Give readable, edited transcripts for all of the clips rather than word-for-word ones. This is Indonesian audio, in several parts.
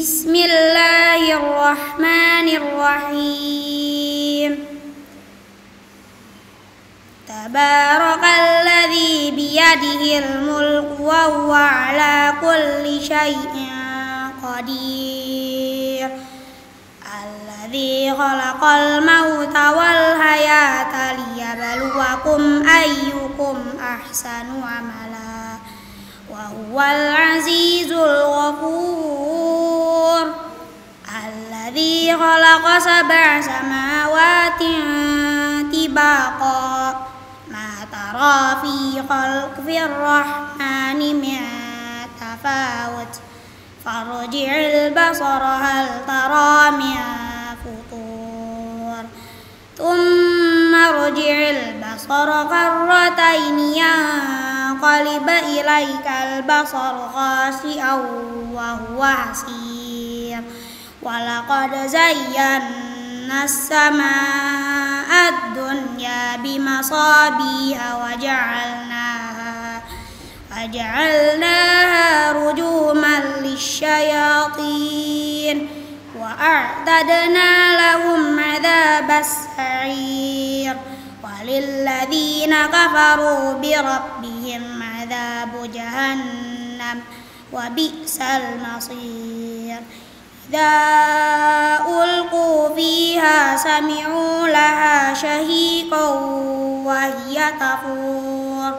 Bismillahirrahmanirrahim. Tabarakalladzi biyadihil mulku wa huwa ala kulli syai'in qadir. Alladzi khalaqal mauta wal hayata liyabluwakum ayyukum ahsanu amala wa huwal azizul ghafur. Alladzi khalaqa sab'a samawatin tibaqa ma tara fi khalqir rahmani min tafawut farji'il basara hal tara min futur thumma rji'il basara karrataini yanqalib ilaikal basaru khashi'an wa huwa hasir. Walaqad zayyana as-samaa'a ad-dunya bimasabiha waja'alnaha rujuman lisyayatin wa a'tadna lahum 'adzabas sa'ir walilladzina kafaru birabbihim 'adzabu jahannam wa bi'sal masir. Idza ulqu fiha sami'u laha shahiqan wa hiya tafur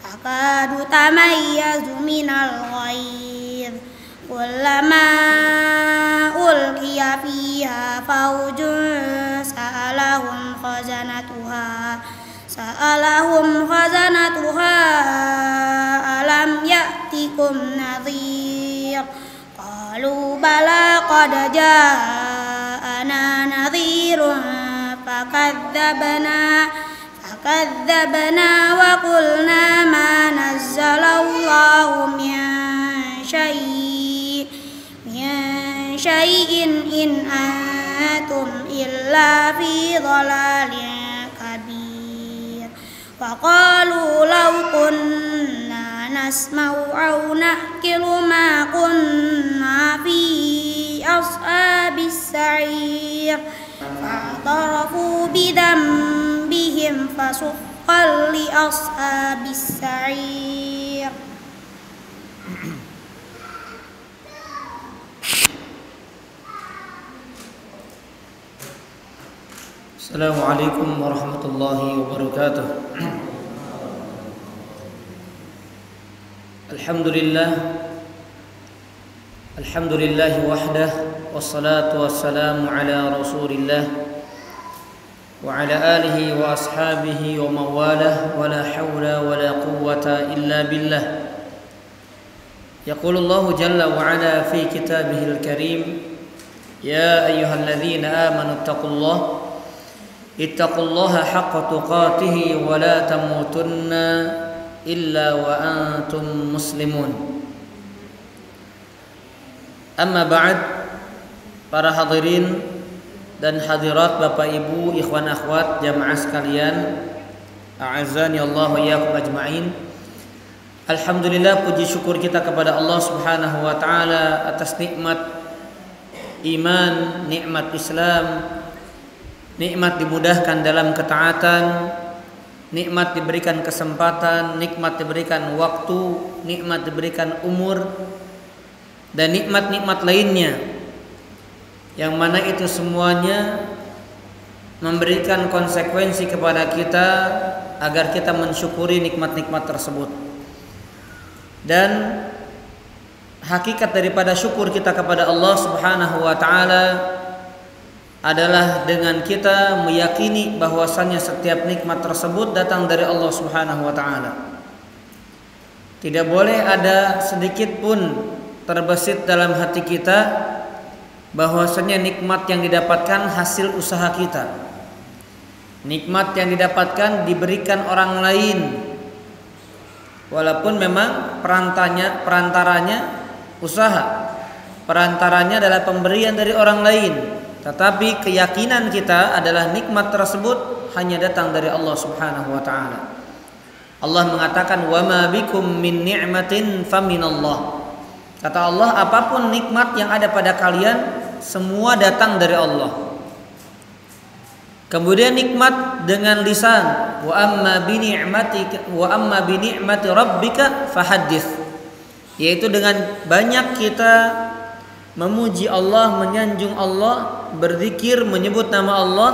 takadu tamayyazu minal ghayz kullama ulqiya fiha fawjun sa'alahum khazanatuha alam ya'tikum nadhir. Qalu bala qad ja'ana nadhirun fakadzabna wa qulna ma nazzalallahu min syai'in in antum illa fi dhalalin kabir. Wa qalu law kunna nasma'u aw na'qilu ma kunna fi ashabis sa'ir fa'tarafu bidambihim fasuqqan li ashabis sa'ir. Assalamualaikum warahmatullahi wabarakatuh. Alhamdulillah wahdah wassalatu wassalamu ala Rasulillah wa ala alihi wa ashabihi wa mawalah wa la hawla wa la quwwata illa billah. Yaqulullahu jalla wa ala fi kitabihil karim, ya ayyuhalladzina amanu ittaqullaha haqqa tuqatih wa la tamutunna illa wa antum muslimun. Amma ba'd, para hadirin dan hadirat, Bapak Ibu, ikhwan akhwat, jamaah sekalian, a'azzani Allah wa iyyakum ajma'in. Alhamdulillah, puji syukur kita kepada Allah Subhanahu wa taala atas nikmat iman, nikmat Islam, nikmat dimudahkan dalam ketaatan, nikmat diberikan kesempatan, nikmat diberikan waktu, nikmat diberikan umur, dan nikmat-nikmat lainnya, yang mana itu semuanya memberikan konsekuensi kepada kita agar kita mensyukuri nikmat-nikmat tersebut. Dan hakikat daripada syukur kita kepada Allah Subhanahu wa taala adalah dengan kita meyakini bahwasannya setiap nikmat tersebut datang dari Allah Subhanahu wa taala. Tidak boleh ada sedikit pun terbesit dalam hati kita bahwasanya nikmat yang didapatkan hasil usaha kita. Nikmat yang didapatkan diberikan orang lain, walaupun memang perantaranya usaha, perantaranya adalah pemberian dari orang lain, tetapi keyakinan kita adalah nikmat tersebut hanya datang dari Allah Subhanahu wa taala. Allah mengatakan, "Wa ma bikum min ni'matin faminallah." Kata Allah, apapun nikmat yang ada pada kalian semua datang dari Allah. Kemudian nikmat dengan lisan, wa amma bi ni'mati rabbika fahaddits, yaitu dengan banyak kita memuji Allah, menyanjung Allah, berzikir, menyebut nama Allah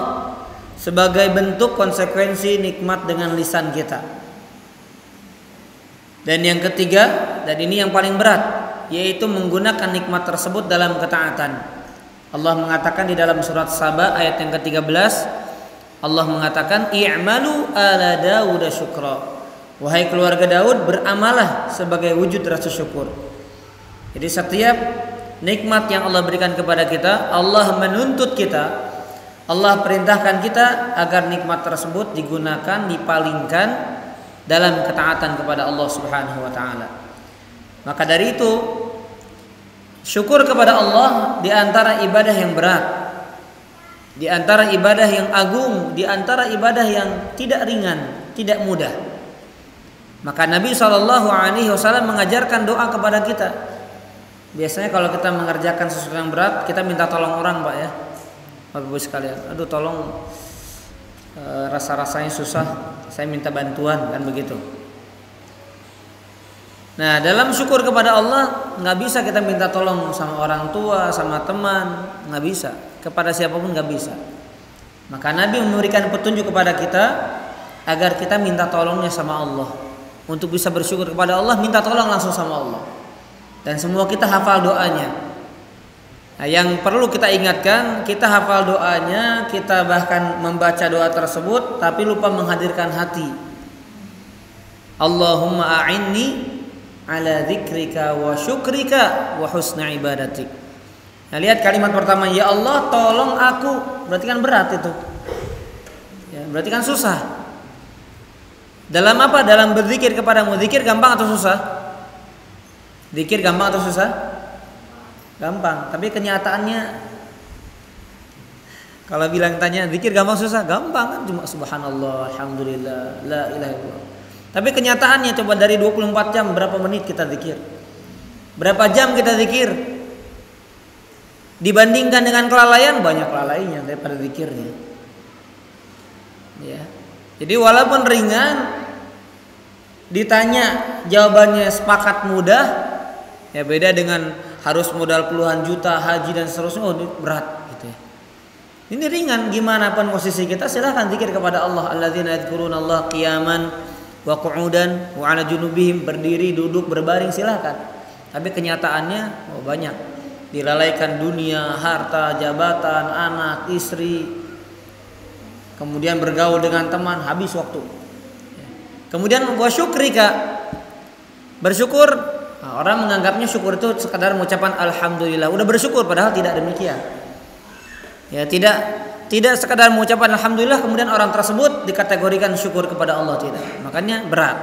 sebagai bentuk konsekuensi nikmat dengan lisan kita. Dan yang ketiga, dan ini yang paling berat, yaitu menggunakan nikmat tersebut dalam ketaatan. Allah mengatakan di dalam surat Saba ayat yang ke-13, Allah mengatakan, i'malu ala Daud syukra. Wahai keluarga Daud, beramalah sebagai wujud rasa syukur. Jadi setiap nikmat yang Allah berikan kepada kita, Allah menuntut kita, Allah perintahkan kita agar nikmat tersebut digunakan, dipalingkan dalam ketaatan kepada Allah Subhanahu wa taala. Maka dari itu, syukur kepada Allah di antara ibadah yang berat, di antara ibadah yang agung, di antara ibadah yang tidak ringan, tidak mudah. Maka Nabi SAW mengajarkan doa kepada kita. Biasanya kalau kita mengerjakan sesuatu yang berat, kita minta tolong orang, Pak ya, Bapak Ibu sekalian. Aduh tolong, rasa-rasanya susah, saya minta bantuan, kan begitu. Nah, dalam syukur kepada Allah nggak bisa kita minta tolong sama orang tua, sama teman, nggak bisa. Kepada siapapun nggak bisa. Maka Nabi memberikan petunjuk kepada kita agar kita minta tolongnya sama Allah. Untuk bisa bersyukur kepada Allah, minta tolong langsung sama Allah. Dan semua kita hafal doanya. Nah, yang perlu kita ingatkan, kita hafal doanya, kita bahkan membaca doa tersebut, tapi lupa menghadirkan hati. Allahumma a'inni ala dzikrika wa syukrika wa husna ibadatik. Nah, lihat kalimat pertama, ya Allah tolong aku, berarti kan berat itu ya, berarti kan susah. Dalam apa? Dalam berzikir kepadamu. Zikir gampang atau susah? Zikir gampang atau susah? Gampang. Tapi kenyataannya, kalau bilang tanya zikir gampang susah, gampang kan, cuma subhanallah, alhamdulillah, la ilaha illallah. Tapi kenyataannya coba dari 24 jam berapa menit kita zikir? Berapa jam kita zikir? Dibandingkan dengan kelalaian, banyak kelalaiannya daripada zikirnya. Ya. Jadi walaupun ringan, ditanya jawabannya sepakat mudah, ya beda dengan harus modal puluhan juta, haji dan seterusnya. Oh, ini berat gitu ya. Ini ringan, gimana pun posisi kita, silahkan zikir kepada Allah. Alladzina yadhkurunallaha qiyaman wa qu'udan wa 'ala junubihim, berdiri, duduk, berbaring, silahkan. Tapi kenyataannya banyak. Dilalaikan dunia, harta, jabatan, anak, istri, kemudian bergaul dengan teman, habis waktu. Kemudian wa syukrika, bersyukur. Nah, orang menganggapnya syukur itu sekadar mengucapkan alhamdulillah, udah bersyukur, padahal tidak demikian. Ya, tidak sekadar mengucapkan alhamdulillah kemudian orang tersebut dikategorikan syukur kepada Allah, tidak. Makanya berat.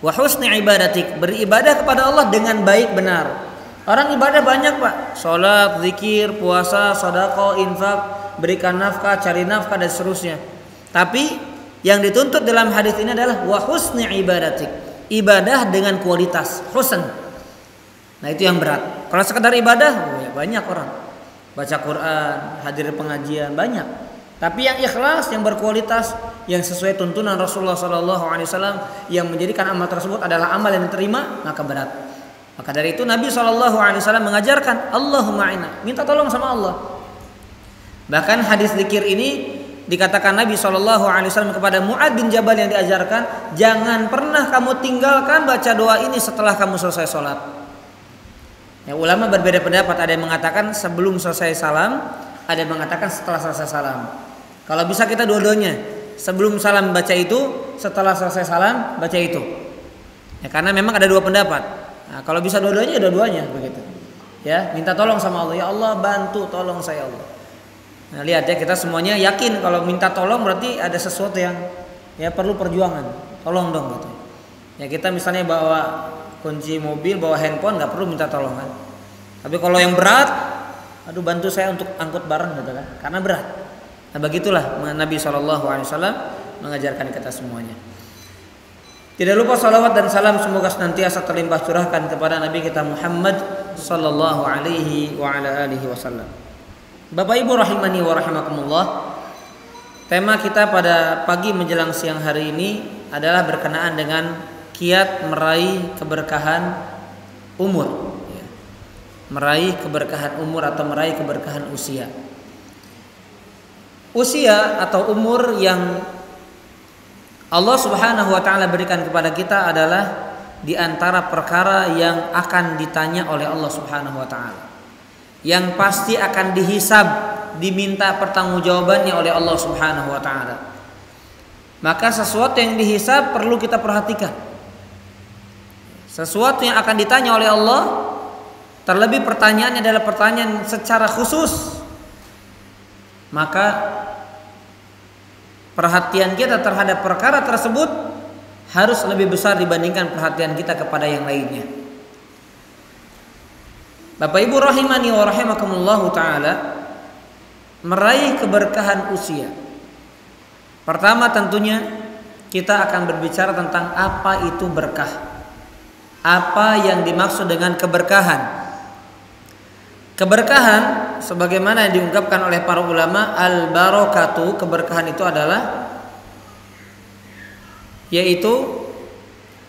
Wa husni ibadatik, beribadah kepada Allah dengan baik benar. Orang ibadah banyak, Pak. Salat, zikir, puasa, sedekah, infak, berikan nafkah, cari nafkah dan seterusnya. Tapi yang dituntut dalam hadis ini adalah wa husni ibadatik. Ibadah dengan kualitas, husn. Nah, itu yang berat. Kalau sekedar ibadah, ya banyak orang. Baca Quran, hadir pengajian, banyak. Tapi yang ikhlas, yang berkualitas, yang sesuai tuntunan Rasulullah SAW, yang menjadikan amal tersebut adalah amal yang diterima, maka berat. Maka dari itu Nabi SAW mengajarkan Allahumma a'inna, minta tolong sama Allah. Bahkan hadis zikir ini dikatakan Nabi SAW kepada Mu'adz bin Jabal yang diajarkan, jangan pernah kamu tinggalkan baca doa ini setelah kamu selesai sholat. Ya, ulama berbeda pendapat, ada yang mengatakan sebelum selesai salam, ada yang mengatakan setelah selesai salam. Kalau bisa kita dua-duanya, sebelum salam baca itu, setelah selesai salam baca itu. Ya, karena memang ada dua pendapat. Nah, kalau bisa dua-duanya, dua-duanya begitu. Ya, minta tolong sama Allah. Ya Allah, bantu, tolong saya Allah. Nah, lihat ya, kita semuanya yakin kalau minta tolong berarti ada sesuatu yang ya perlu perjuangan. Tolong dong gitu. Ya, kita misalnya bawa kunci mobil, bawa handphone, nggak perlu minta tolong kan. Tapi kalau yang berat, aduh bantu saya untuk angkut barang gitu kan, karena berat. Nah, begitulah Nabi SAW mengajarkan kita semuanya. Tidak lupa salawat dan salam semoga senantiasa terlimpah curahkan kepada Nabi kita Muhammad sallallahu alaihi wa ala alihi wasallam. Bapak Ibu rahimani wa rahimakumullah. Tema kita pada pagi menjelang siang hari ini adalah berkenaan dengan kiat meraih keberkahan umur. Meraih keberkahan umur atau meraih keberkahan usia. Usia atau umur yang Allah Subhanahu wa taala berikan kepada kita adalah di antara perkara yang akan ditanya oleh Allah Subhanahu wa taala. Yang pasti akan dihisab, diminta pertanggungjawabannya oleh Allah Subhanahu wa taala. Maka sesuatu yang dihisab perlu kita perhatikan. Sesuatu yang akan ditanya oleh Allah, terlebih pertanyaannya adalah pertanyaan secara khusus. Maka perhatian kita terhadap perkara tersebut harus lebih besar dibandingkan perhatian kita kepada yang lainnya. Bapak Ibu rahimani wa rahimakumullahu ta'ala, meraih keberkahan usia. Pertama tentunya kita akan berbicara tentang apa itu berkah. Apa yang dimaksud dengan keberkahan. Keberkahan sebagaimana yang diungkapkan oleh para ulama, al-barakatu, keberkahan itu adalah yaitu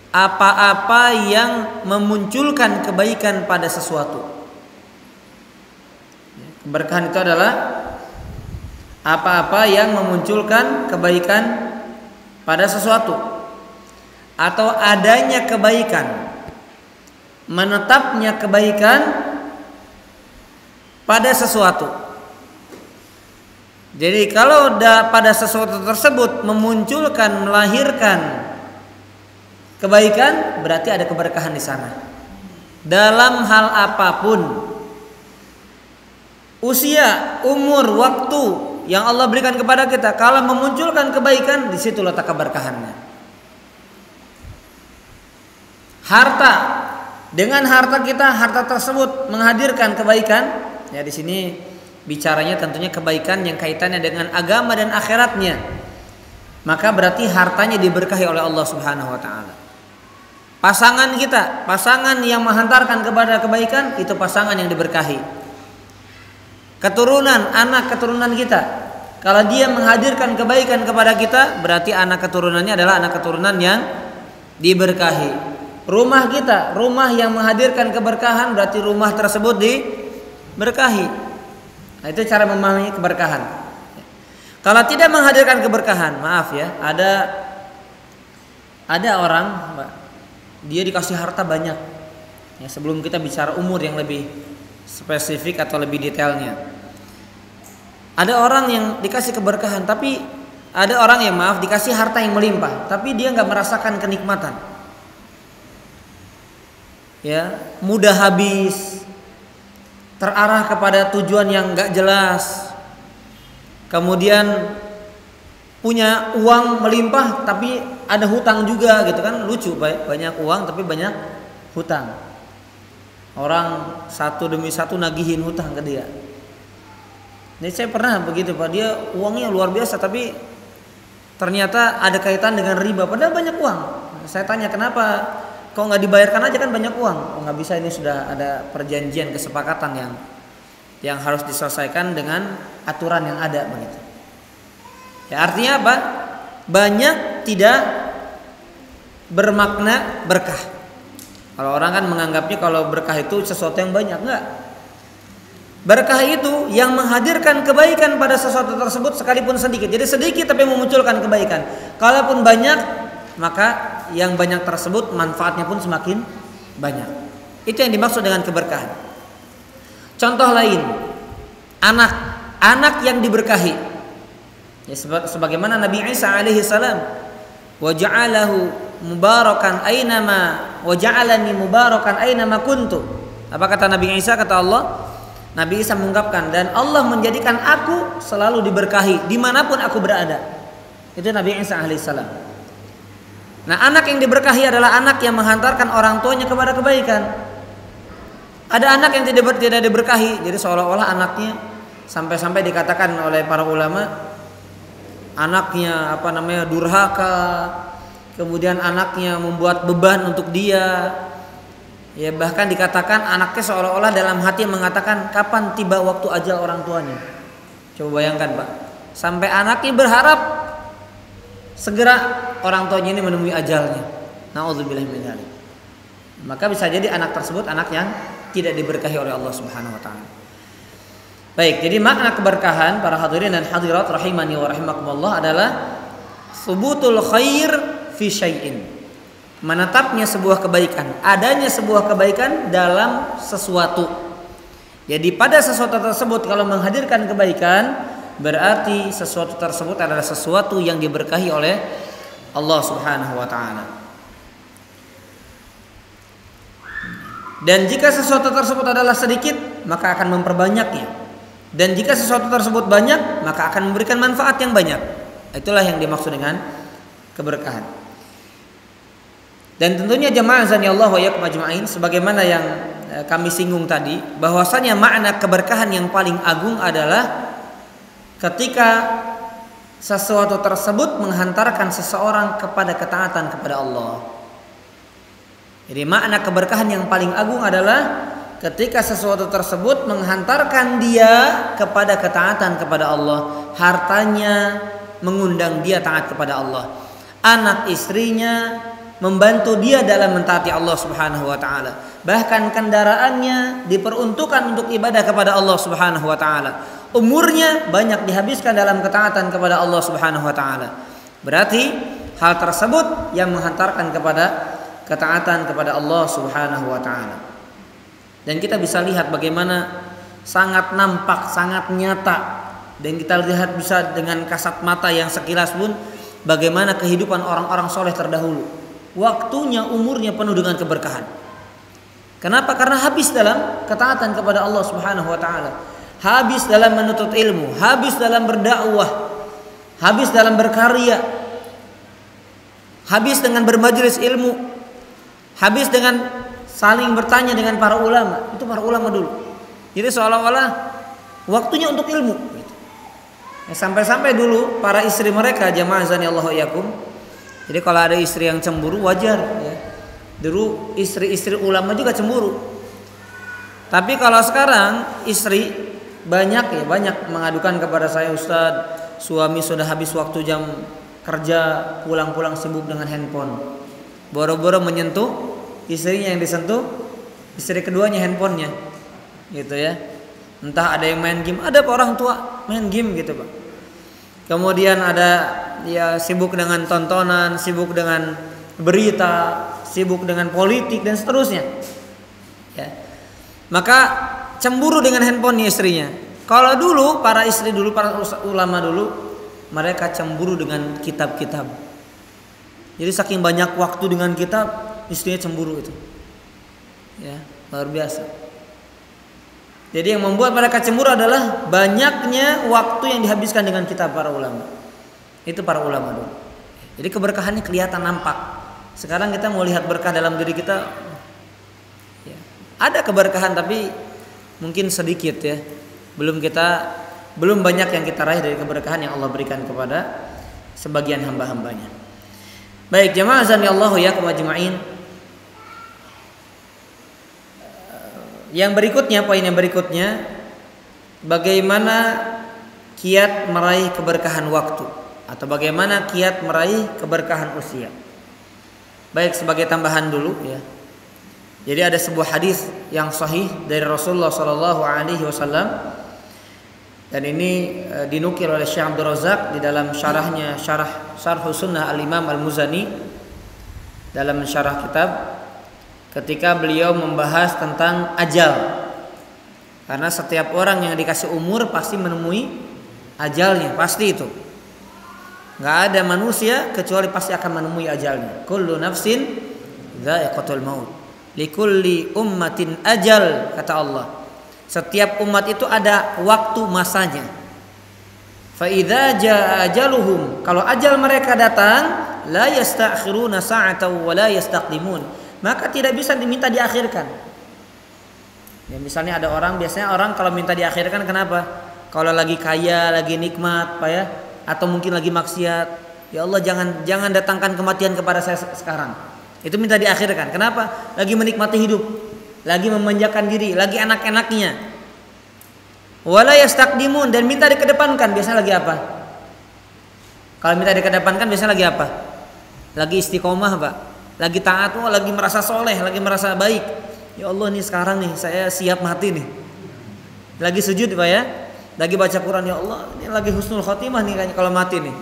apa-apa yang memunculkan kebaikan pada sesuatu. Keberkahan itu adalah apa-apa yang memunculkan kebaikan pada sesuatu atau adanya kebaikan, menetapnya kebaikan pada sesuatu. Jadi kalau pada sesuatu tersebut memunculkan, melahirkan kebaikan, berarti ada keberkahan di sana. Dalam hal apapun, usia, umur, waktu yang Allah berikan kepada kita, kalau memunculkan kebaikan, di situ letak keberkahannya. Harta, dengan harta kita, harta tersebut menghadirkan kebaikan. Ya, di sini bicaranya tentunya kebaikan yang kaitannya dengan agama dan akhiratnya. Maka berarti hartanya diberkahi oleh Allah Subhanahu wa taala. Pasangan kita, pasangan yang menghantarkan kepada kebaikan, itu pasangan yang diberkahi. Keturunan, anak keturunan kita, kalau dia menghadirkan kebaikan kepada kita, berarti anak keturunannya adalah anak keturunan yang diberkahi. Rumah kita, rumah yang menghadirkan keberkahan, berarti rumah tersebut diberkahi. Nah, itu cara memahami keberkahan. Kalau tidak menghadirkan keberkahan, maaf ya, ada orang, dia dikasih harta banyak. Ya, sebelum kita bicara umur yang lebih spesifik atau lebih detailnya, ada orang yang dikasih keberkahan, tapi ada orang yang dikasih harta yang melimpah, tapi dia nggak merasakan kenikmatan. Ya, mudah habis, terarah kepada tujuan yang nggak jelas. Kemudian punya uang melimpah tapi ada hutang juga gitu kan, lucu, banyak uang tapi banyak hutang. Orang satu demi satu nagihin hutang ke dia. Ini saya pernah begitu Pak, dia uangnya luar biasa tapi ternyata ada kaitan dengan riba, padahal banyak uang. Saya tanya kenapa kok nggak dibayarkan aja, kan banyak uang. Oh nggak bisa, ini sudah ada perjanjian kesepakatan yang harus diselesaikan dengan aturan yang ada begitu. Ya, artinya apa? Banyak tidak bermakna berkah. Kalau orang kan menganggapnya kalau berkah itu sesuatu yang banyak, enggak. Berkah itu yang menghadirkan kebaikan pada sesuatu tersebut sekalipun sedikit. Jadi sedikit tapi memunculkan kebaikan. Kalaupun banyak, maka yang banyak tersebut manfaatnya pun semakin banyak. Itu yang dimaksud dengan keberkahan. Contoh lain, anak yang diberkahi. Ya, sebagaimana Nabi Isa alaihi salam, wa ja'alahu mubarakan ainama wa ja'alani mubarakan ainama kuntu. Apa kata Nabi Isa? Kata Allah, Nabi Isa mengungkapkan, dan Allah menjadikan aku selalu diberkahi dimanapun aku berada. Itu Nabi Isa alaihi salam. Nah, anak yang diberkahi adalah anak yang menghantarkan orang tuanya kepada kebaikan. Ada anak yang tidak diberkahi, jadi seolah-olah anaknya sampai-sampai dikatakan oleh para ulama, anaknya durhaka, kemudian anaknya membuat beban untuk dia, Ya bahkan dikatakan anaknya seolah-olah dalam hati mengatakan kapan tiba waktu ajal orang tuanya. Coba bayangkan Pak, sampai anaknya berharap segera orang tuanya ini menemui ajalnya. Nauzubillah min dzalik. Maka bisa jadi anak tersebut anak yang tidak diberkahi oleh Allah Subhanahu wa taala. Baik, jadi makna keberkahan para hadirin dan hadirat rahimani wa rahimakumullah adalah subutul khair fi syai'in. Menetapnya sebuah kebaikan, adanya sebuah kebaikan dalam sesuatu. Jadi pada sesuatu tersebut kalau menghadirkan kebaikan, berarti sesuatu tersebut adalah sesuatu yang diberkahi oleh Allah Subhanahu wa taala. Dan jika sesuatu tersebut adalah sedikit, maka akan memperbanyaknya. Dan jika sesuatu tersebut banyak, maka akan memberikan manfaat yang banyak. Itulah yang dimaksud dengan keberkahan. Dan tentunya jamaah azanillah wa iyyakum ajma'in, sebagaimana yang kami singgung tadi, bahwasanya makna keberkahan yang paling agung adalah ketika sesuatu tersebut menghantarkan seseorang kepada ketaatan kepada Allah. Jadi makna keberkahan yang paling agung adalah ketika sesuatu tersebut menghantarkan dia kepada ketaatan kepada Allah, hartanya mengundang dia taat kepada Allah, anak istrinya membantu dia dalam mentaati Allah Subhanahu wa taala. Bahkan kendaraannya diperuntukkan untuk ibadah kepada Allah Subhanahu wa taala. Umurnya banyak dihabiskan dalam ketaatan kepada Allah Subhanahu wa taala. Berarti hal tersebut yang menghantarkan kepada ketaatan kepada Allah Subhanahu wa taala. Dan kita bisa lihat bagaimana sangat nampak, sangat nyata, dan kita lihat bisa dengan kasat mata yang sekilas pun bagaimana kehidupan orang-orang soleh terdahulu. Waktunya, umurnya penuh dengan keberkahan. Kenapa? Karena habis dalam ketaatan kepada Allah Subhanahu wa taala. Habis dalam menuntut ilmu, habis dalam berdakwah, habis dalam berkarya, habis dengan bermajelis ilmu, habis dengan saling bertanya dengan para ulama. Itu para ulama dulu. Jadi seolah-olah waktunya untuk ilmu. Sampai-sampai dulu para istri mereka, jamaah azanillahu iyyakum, jadi kalau ada istri yang cemburu wajar ya. Dulu istri-istri ulama juga cemburu. Tapi kalau sekarang istri banyak mengadukan kepada saya, Ustadz, suami sudah habis waktu jam kerja, pulang-pulang sibuk dengan handphone. Boro-boro menyentuh istrinya yang disentuh, istri keduanya handphonenya. Gitu ya. Entah ada yang main game, ada orang tua main game gitu, Pak. Kemudian ada ya sibuk dengan tontonan, sibuk dengan berita, sibuk dengan politik dan seterusnya. Ya. Maka cemburu dengan handphone istrinya. Kalau dulu para istri dulu, para ulama dulu, mereka cemburu dengan kitab-kitab. Jadi saking banyak waktu dengan kitab, istrinya cemburu itu. Ya, luar biasa. Jadi yang membuat mereka cemburu adalah banyaknya waktu yang dihabiskan dengan kitab para ulama. Itu para ulama dulu. Jadi keberkahannya kelihatan nampak. Sekarang kita mau lihat berkah dalam diri kita, ya, ada keberkahan tapi mungkin sedikit ya. Belum banyak yang kita raih dari keberkahan yang Allah berikan kepada sebagian hamba-hambanya. Baik, jamaah azanillahu iyyakum ajma'in. Poin yang berikutnya, bagaimana kiat meraih keberkahan waktu atau bagaimana kiat meraih keberkahan usia. Baik, sebagai tambahan dulu ya. Jadi ada sebuah hadis yang sahih dari Rasulullah sallallahu alaihi wasallam, dan ini dinukil oleh Syekh Abdul Razak di dalam syarahnya Syarh Sunnah Al-Imam Al-Muzani, dalam syarah kitab, ketika beliau membahas tentang ajal. Karena setiap orang yang dikasih umur pasti menemui ajalnya, pasti itu. Gak ada manusia kecuali pasti akan menemui ajalnya. Kullu nafsin dha'iqatul maut, likulli ummatin ajal, kata Allah. Setiap umat itu ada waktu masanya. Fa idza jaa ajaluhum, kalau ajal mereka datang, la yastakhiruna sa'atan wa la yastaqdimun, maka tidak bisa diminta diakhirkan. Ya, misalnya ada orang, biasanya orang kalau minta diakhirkan kenapa? Kalau lagi kaya, lagi nikmat, Pak ya, atau mungkin lagi maksiat, ya Allah jangan datangkan kematian kepada saya sekarang. Itu minta diakhirkan. Kenapa? Lagi menikmati hidup. lagi memanjakan diri, lagi enak-enaknya. Wala yastaqdimun, dan minta dikedepankan. Biasanya lagi apa? Kalau minta dikedepankan biasanya lagi apa? Lagi istiqomah, Pak. Lagi taat, lagi merasa soleh, lagi merasa baik. Ya Allah nih sekarang nih saya siap mati nih. Lagi sujud, Pak ya. Lagi baca Quran, ya Allah, ini lagi husnul khotimah nih kayaknya kalau mati nih.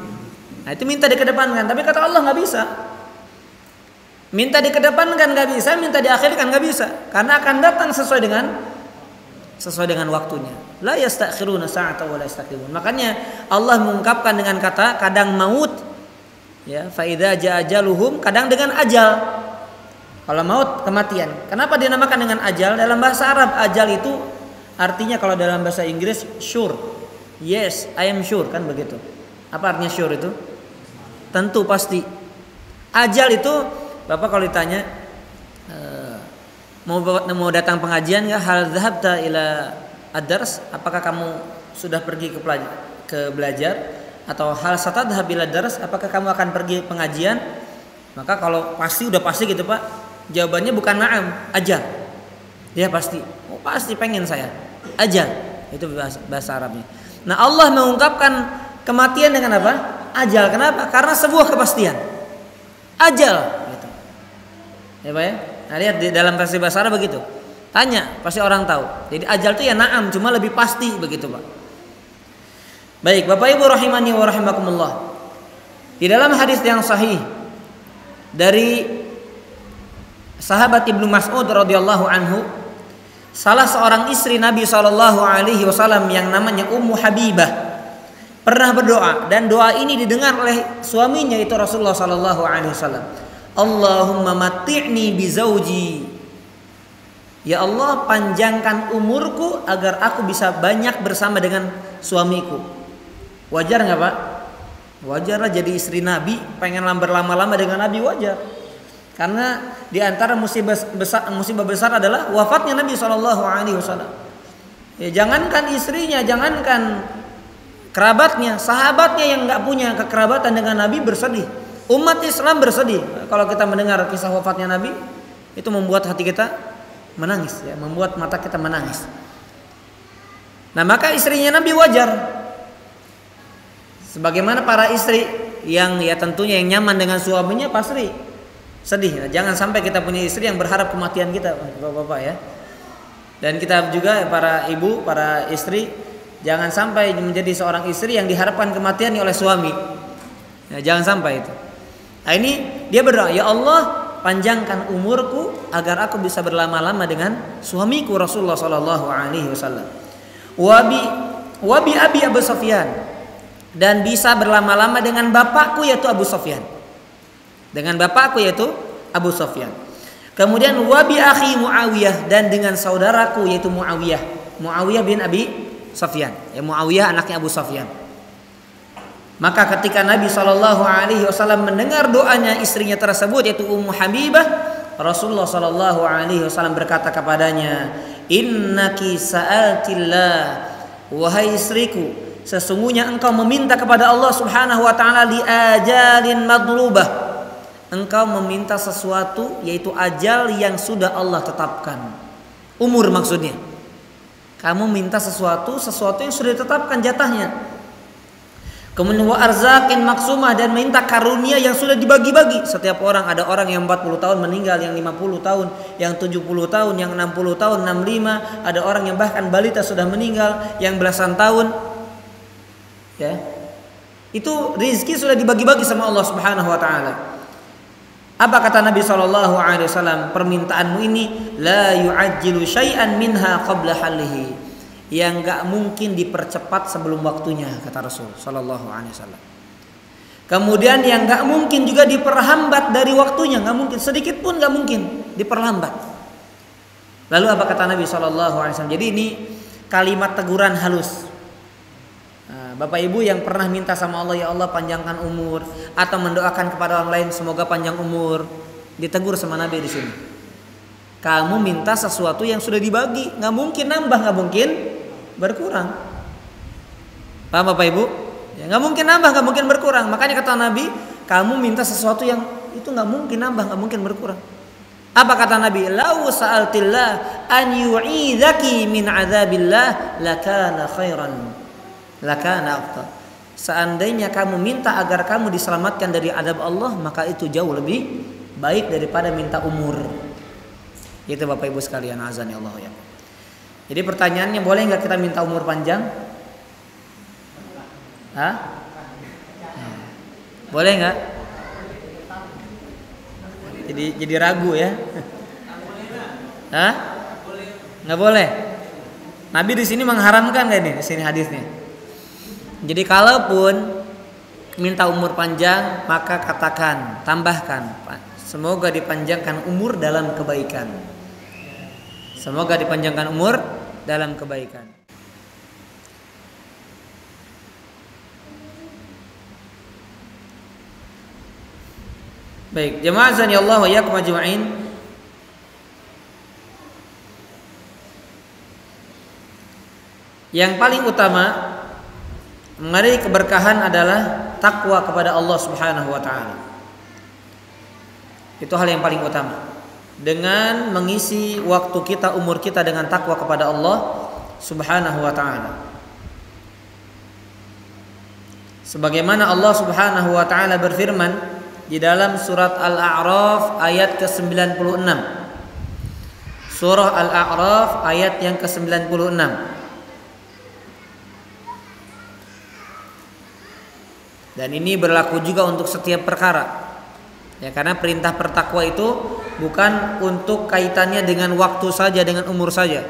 Nah, itu minta dikedepankan, tapi kata Allah nggak bisa. Minta dikedepankan nggak bisa, minta diakhirkan nggak bisa, karena akan datang sesuai dengan waktunya. La yastakhiruna sa'ata wa la yastaqdimun. Makanya Allah mengungkapkan dengan kata kadang maut, ya, fa idza jaa ajaluhum, kadang dengan ajal. Kalau maut kematian. Kenapa dinamakan dengan ajal? Dalam bahasa Arab ajal itu artinya, kalau dalam bahasa Inggris sure. Yes, I am sure, kan begitu. Apa artinya sure itu? Tentu, pasti. Ajal itu, Bapak kalau ditanya mau datang pengajian nggak, hal dhahabta ila ad-dars, apakah kamu sudah pergi ke belajar, atau hal satadhhab ila ad-dars, apakah kamu akan pergi pengajian? Maka kalau udah pasti gitu Pak, jawabannya bukan na'am, ajal. Ya pasti, pasti pengen saya, ajal. Itu bahasa Arabnya. Nah, Allah mengungkapkan kematian dengan apa? Ajal. Kenapa? Karena sebuah kepastian. Ajal gitu. Ya Pak ya? Nah, lihat di dalam versi bahasa Arab begitu. Tanya, pasti orang tahu. Jadi ajal itu ya na'am, cuma lebih pasti begitu Pak. Baik, Bapak Ibu rahimani wa rahimakumullah. Di dalam hadis yang sahih dari sahabat Ibnu Mas'ud radhiyallahu anhu, salah seorang istri Nabi SAW yang namanya Ummu Habibah pernah berdoa, dan doa ini didengar oleh suaminya, itu Rasulullah SAW. Allahumma matti'ni bizauji, ya Allah panjangkan umurku agar aku bisa banyak bersama dengan suamiku. Wajar nggak Pak? Wajar lah, jadi istri Nabi pengen berlama-lama dengan Nabi, wajar. Karena di antara musibah besar adalah wafatnya Nabi SAW. Ya, jangankan istrinya, jangankan kerabatnya, sahabatnya yang nggak punya kekerabatan dengan Nabi bersedih. Umat Islam bersedih kalau kita mendengar kisah wafatnya Nabi. Itu membuat hati kita menangis, ya, membuat mata kita menangis. Nah, maka istrinya Nabi wajar, sebagaimana para istri yang ya tentunya yang nyaman dengan suaminya pasti sedih. Nah, jangan sampai kita punya istri yang berharap kematian kita, Bapak-bapak ya. Dan kita juga para ibu, para istri, jangan sampai menjadi seorang istri yang diharapkan kematiannya oleh suami. Ya, jangan sampai itu. Nah, ini dia berdoa, ya Allah panjangkan umurku agar aku bisa berlama-lama dengan suamiku Rasulullah SAW. Wabi abi Abu Sufyan, dan bisa berlama-lama dengan bapakku yaitu Abu Sufyan. Dengan bapakku yaitu Abu Sufyan. Kemudian wabi akhi Muawiyah, dan dengan saudaraku yaitu Muawiyah bin Abi Sufyan. Ya, Muawiyah anaknya Abu Sufyan. Maka ketika Nabi SAW mendengar doanya istrinya tersebut yaitu Ummu Habibah, Rasulullah SAW berkata kepadanya, innaki sa'altillah, wahai istriku, sesungguhnya engkau meminta kepada Allah Subhanahu wa taala li ajalin madlubah. Engkau meminta sesuatu yaitu ajal yang sudah Allah tetapkan. Umur maksudnya. Kamu minta sesuatu yang sudah ditetapkan jatahnya. Kemudian wa arzaqin maksumah, dan minta karunia yang sudah dibagi-bagi. Setiap orang, ada orang yang 40 tahun meninggal, yang 50 tahun, yang 70 tahun, yang 60 tahun, 65, ada orang yang bahkan balita sudah meninggal, yang belasan tahun. Ya. Itu rizki sudah dibagi-bagi sama Allah Subhanahu wa taala. Apa kata Nabi SAW? Permintaanmu ini la yu'ajjilu syai'an minha qabla halihi, yang gak mungkin dipercepat sebelum waktunya, kata Rasul Sallallahu Alaihi Wasallam. Kemudian yang gak mungkin juga diperhambat dari waktunya, gak mungkin, sedikit pun gak mungkin diperlambat. Lalu apa kata Nabi Sallallahu Alaihi Wasallam? Jadi ini kalimat teguran halus. Nah, Bapak Ibu yang pernah minta sama Allah, ya Allah panjangkan umur, atau mendoakan kepada orang lain semoga panjang umur, ditegur sama Nabi di sini. Kamu minta sesuatu yang sudah dibagi, nggak mungkin nambah, nggak mungkin berkurang. Paham Bapak Ibu? Ya, nggak mungkin nambah, nggak mungkin berkurang. Makanya kata Nabi, kamu minta sesuatu yang itu nggak mungkin nambah, nggak mungkin berkurang. Apa kata Nabi? Lau sa'altillah an yu'idhaki min adzabillah lakana khairan. Lakana afdal. Seandainya kamu minta agar kamu diselamatkan dari adab Allah, maka itu jauh lebih baik daripada minta umur. Itu Bapak Ibu sekalian, azan ya Allah ya. Jadi pertanyaannya, boleh nggak kita minta umur panjang? Hah? Boleh nggak? Jadi ragu ya? Hah? Nggak boleh. Nabi di sini mengharamkan nggak ini? Di sini hadisnya. Jadi kalaupun minta umur panjang, maka katakan, tambahkan, semoga dipanjangkan umur dalam kebaikan. Semoga dipanjangkan umur dalam kebaikan. Baik, jemaah azani Allah wa iyyakum ajma'in. Yang paling utama meraih keberkahan adalah takwa kepada Allah Subhanahu wa taala. Itu hal yang paling utama. Dengan mengisi waktu kita, umur kita dengan takwa kepada Allah Subhanahu wa taala. Sebagaimana Allah Subhanahu wa taala berfirman di dalam surat Al-A'raf ayat ke-96. Surah Al-A'raf ayat yang ke-96. Dan ini berlaku juga untuk setiap perkara. Ya, karena perintah bertakwa itu bukan untuk kaitannya dengan waktu saja, dengan umur saja,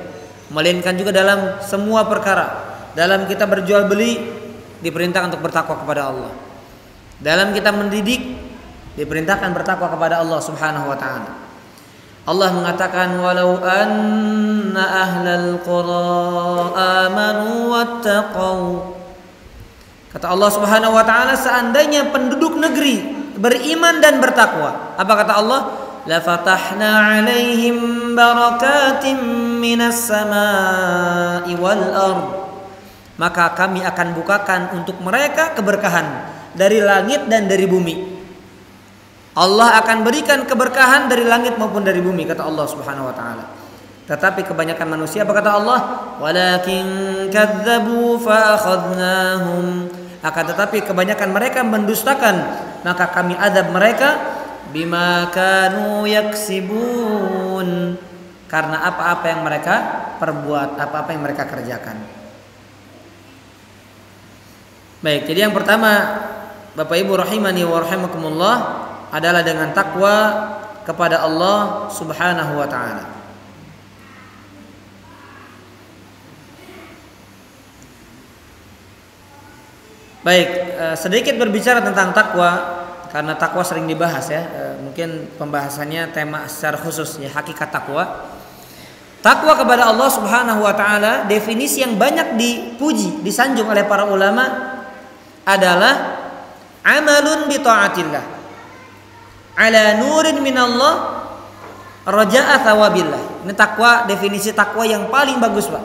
melainkan juga dalam semua perkara. Dalam kita berjual beli diperintahkan untuk bertakwa kepada Allah. Dalam kita mendidik diperintahkan bertakwa kepada Allah Subhanahu wa taala. Allah mengatakan walau anna ahlal qura amanu wattaqau. Kata Allah Subhanahu wa taala, seandainya penduduk negeri beriman dan bertakwa. Apa kata Allah? La fatahna 'alaihim barakatim minas samaa'i wal ard. Maka kami akan bukakan untuk mereka keberkahan dari langit dan dari bumi. Allah akan berikan keberkahan dari langit maupun dari bumi, kata Allah Subhanahu wa taala. Tetapi kebanyakan manusia, apa kata Allah? Walakin kadzdzabu fa akhadnahum. Akan tetapi kebanyakan mereka mendustakan, maka kami azab mereka bima kanu yaksibun. Karena apa-apa yang mereka perbuat, apa-apa yang mereka kerjakan. Baik, jadi yang pertama Bapak Ibu rahimani wa rahimakumullah adalah dengan takwa kepada Allah Subhanahu wa taala. Baik, sedikit berbicara tentang takwa karena takwa sering dibahas ya. Mungkin pembahasannya tema secara khusus ya, hakikat takwa. Takwa kepada Allah Subhanahu wa taala, definisi yang banyak dipuji, disanjung oleh para ulama adalah amalun bi taatillah ala nurin minallah raja'a thawabillah. Ini takwa, definisi takwa yang paling bagus, Pak.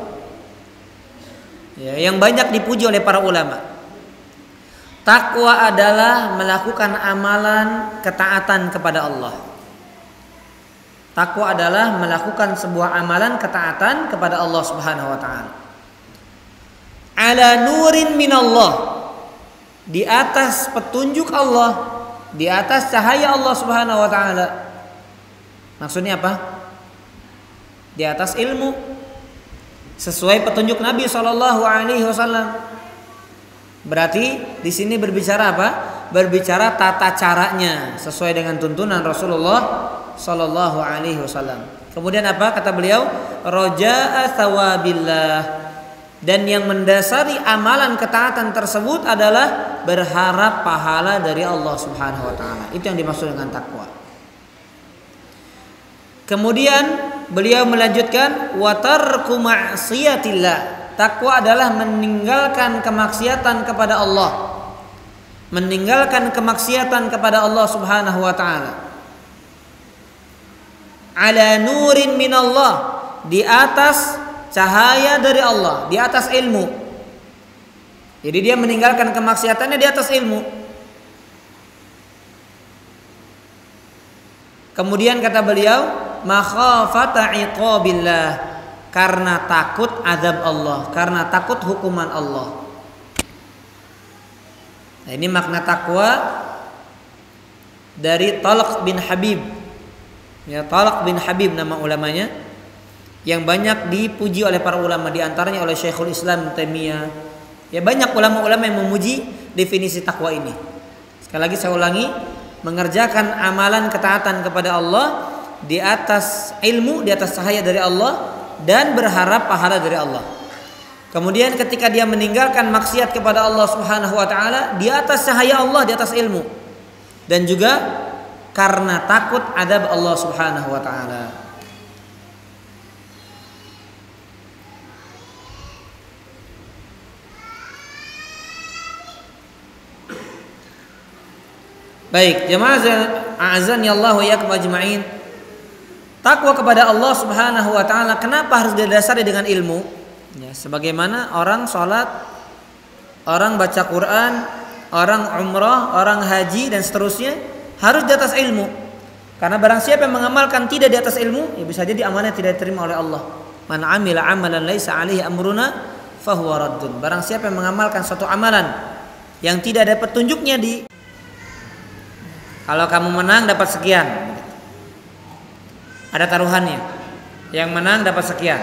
Ya, yang banyak dipuji oleh para ulama. Takwa adalah melakukan amalan ketaatan kepada Allah. Takwa adalah melakukan sebuah amalan ketaatan kepada Allah Subhanahu wa taala. Ala nurin minallah, di atas petunjuk Allah, di atas cahaya Allah Subhanahu wa taala. Maksudnya apa? Di atas ilmu, sesuai petunjuk Nabi sallallahu alaihi wasallam. Berarti di sini berbicara apa? Berbicara tata caranya sesuai dengan tuntunan Rasulullah sallallahu alaihi wasallam. Kemudian apa kata beliau? Raja'a thawabillah. Dan yang mendasari amalan ketaatan tersebut adalah berharap pahala dari Allah Subhanahu wa taala. Itu yang dimaksud dengan takwa. Kemudian beliau melanjutkan wa tarku ma'siyatillah. Takwa adalah meninggalkan kemaksiatan kepada Allah. Meninggalkan kemaksiatan kepada Allah Subhanahu wa taala. Ala nurin minallah, di atas cahaya dari Allah, di atas ilmu. Jadi dia meninggalkan kemaksiatannya di atas ilmu. Kemudian kata beliau, makhafata iqabillah, karena takut azab Allah, karena takut hukuman Allah. Nah, ini makna takwa dari Talq bin Habib. Ya, Talq bin Habib nama ulamanya, yang banyak dipuji oleh para ulama, di antaranya oleh Syekhul Islam Taimiyah. Ya, banyak ulama-ulama yang memuji definisi takwa ini. Sekali lagi saya ulangi, mengerjakan amalan ketaatan kepada Allah di atas ilmu, di atas cahaya dari Allah, dan berharap pahala dari Allah. Kemudian ketika dia meninggalkan maksiat kepada Allah Subhanahu wa taala di atas cahaya Allah, di atas ilmu, dan juga karena takut azab Allah Subhanahu wa taala. Baik, jemaah azan ya Allah wa iyyakum ajma'in. Takwa kepada Allah Subhanahu wa taala kenapa harus didasari dengan ilmu? Ya, sebagaimana orang sholat, orang baca Quran, orang umrah, orang haji dan seterusnya harus di atas ilmu. Karena barang siapa yang mengamalkan tidak di atas ilmu, ya bisa jadi amalnya tidak diterima oleh Allah. Man amila amalan laisa alaihi amruna fahuwa raddun. Barang siapa yang mengamalkan suatu amalan yang tidak ada petunjuknya kalau kamu menang dapat sekian, ada taruhannya, yang menang dapat sekian.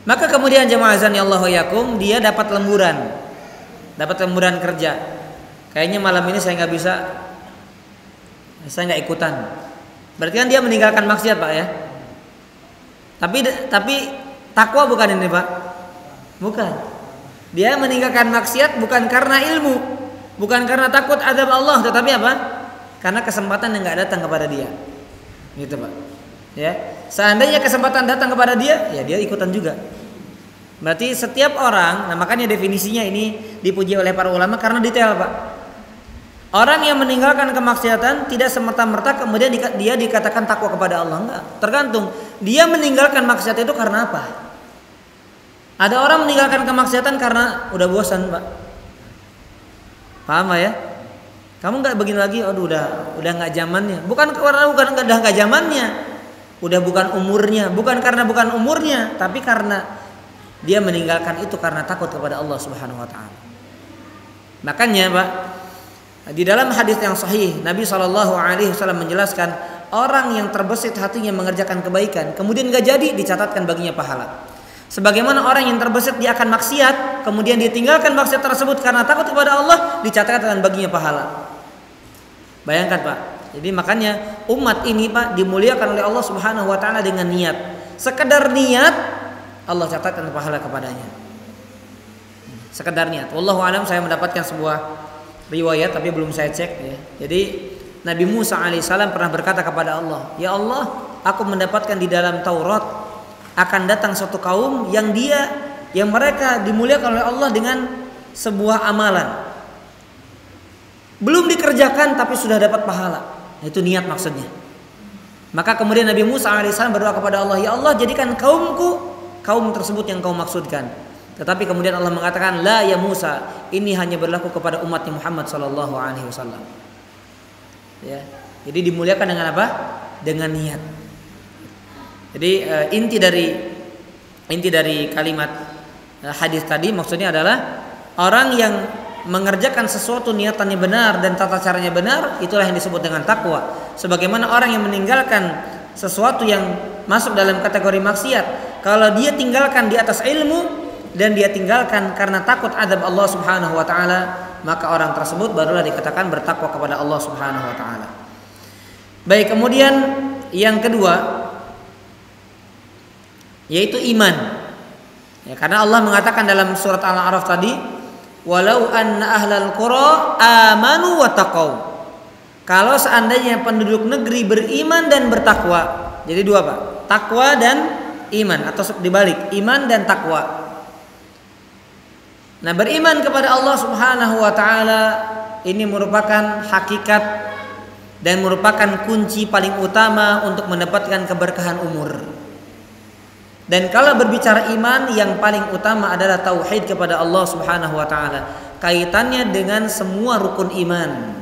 Maka kemudian jemaah azan ya Allah wa yakum, dia dapat lemburan kerja. Kayaknya malam ini saya nggak bisa, saya nggak ikutan. Berarti kan dia meninggalkan maksiat, Pak, ya. Tapi takwa bukan ini, Pak. Bukan. Dia meninggalkan maksiat bukan karena ilmu, bukan karena takut azab Allah, tetapi apa? Karena kesempatan yang nggak datang kepada dia. Gitu, Pak. Ya. Seandainya kesempatan datang kepada dia, ya dia ikutan juga. Berarti setiap orang, nah makanya definisinya ini dipuji oleh para ulama karena detail, Pak. Orang yang meninggalkan kemaksiatan tidak semerta-merta kemudian dia dikatakan takwa kepada Allah, enggak. Tergantung dia meninggalkan maksiat itu karena apa. Ada orang meninggalkan kemaksiatan karena udah bosan, Pak. Paham ya? Kamu nggak begini lagi, aduh udah nggak zamannya. Bukan karena udah nggak zamannya, udah bukan umurnya, bukan karena bukan umurnya, tapi karena dia meninggalkan itu karena takut kepada Allah Subhanahu wa taala. Makanya, Pak, di dalam hadis yang sahih Nabi SAW menjelaskan orang yang terbesit hatinya mengerjakan kebaikan kemudian gak jadi, dicatatkan baginya pahala. Sebagaimana orang yang terbesit dia akan maksiat kemudian ditinggalkan maksiat tersebut karena takut kepada Allah, dicatatkan baginya pahala. Bayangkan, Pak. Jadi makanya umat ini, Pak, dimuliakan oleh Allah Subhanahu wa taala dengan niat. Sekedar niat Allah catatkan pahala kepadanya. Sekedar niat. Wallahu alam, saya mendapatkan sebuah riwayat tapi belum saya cek, ya. Jadi Nabi Musa alaihissalam pernah berkata kepada Allah, "Ya Allah, aku mendapatkan di dalam Taurat akan datang suatu kaum yang mereka dimuliakan oleh Allah dengan sebuah amalan. Belum dikerjakan tapi sudah dapat pahala." Nah, itu niat maksudnya. Maka kemudian Nabi Musa alaihissalam berdoa kepada Allah, "Ya Allah, jadikan kaum tersebut yang kau maksudkan." Tetapi kemudian Allah mengatakan, "La ya Musa, ini hanya berlaku kepada umatnya Muhammad sallallahu alaihi wasallam." Ya. Jadi dimuliakan dengan apa? Dengan niat. Jadi inti dari kalimat hadis tadi maksudnya adalah orang yang mengerjakan sesuatu niatannya benar dan tata caranya benar, itulah yang disebut dengan takwa. Sebagaimana orang yang meninggalkan sesuatu yang masuk dalam kategori maksiat, kalau dia tinggalkan di atas ilmu dan dia tinggalkan karena takut azab Allah Subhanahu wa taala, maka orang tersebut barulah dikatakan bertakwa kepada Allah Subhanahu wa taala. Baik, kemudian yang kedua yaitu iman. Ya, karena Allah mengatakan dalam surat Al-A'raf tadi, "Walau anna ahlal qura amanu wa taqau." Kalau seandainya penduduk negeri beriman dan bertakwa. Jadi dua, Pak. Takwa dan iman, atau dibalik, iman dan takwa. Nah, beriman kepada Allah Subhanahu wa taala ini merupakan hakikat dan merupakan kunci paling utama untuk mendapatkan keberkahan umur. Dan kalau berbicara iman, yang paling utama adalah tauhid kepada Allah Subhanahu wa taala. Kaitannya dengan semua rukun iman.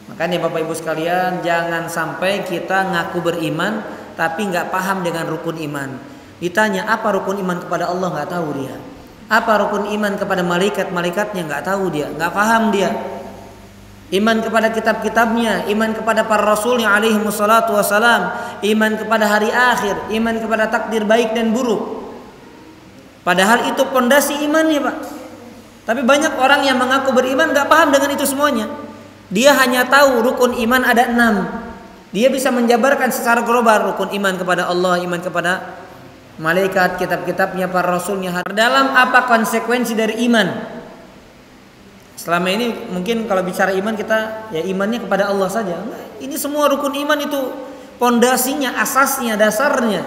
Makanya Bapak Ibu sekalian, jangan sampai kita ngaku beriman tapi nggak paham dengan rukun iman. Ditanya apa rukun iman kepada Allah, nggak tahu dia. Apa rukun iman kepada malaikat-malaikatnya, nggak tahu dia, nggak paham dia. Iman kepada kitab-kitabnya, iman kepada para rasulnya alaihi wassalatu wassalam, iman kepada hari akhir, iman kepada takdir baik dan buruk. Padahal itu pondasi imannya, Pak. Tapi banyak orang yang mengaku beriman nggak paham dengan itu semuanya. Dia hanya tahu rukun iman ada 6. Dia bisa menjabarkan secara global rukun iman kepada Allah, iman kepada malaikat, kitab-kitabnya, para rasulnya. Dalam apa konsekuensi dari iman? Selama ini mungkin kalau bicara iman kita ya imannya kepada Allah saja. Ini semua rukun iman itu pondasinya, asasnya, dasarnya.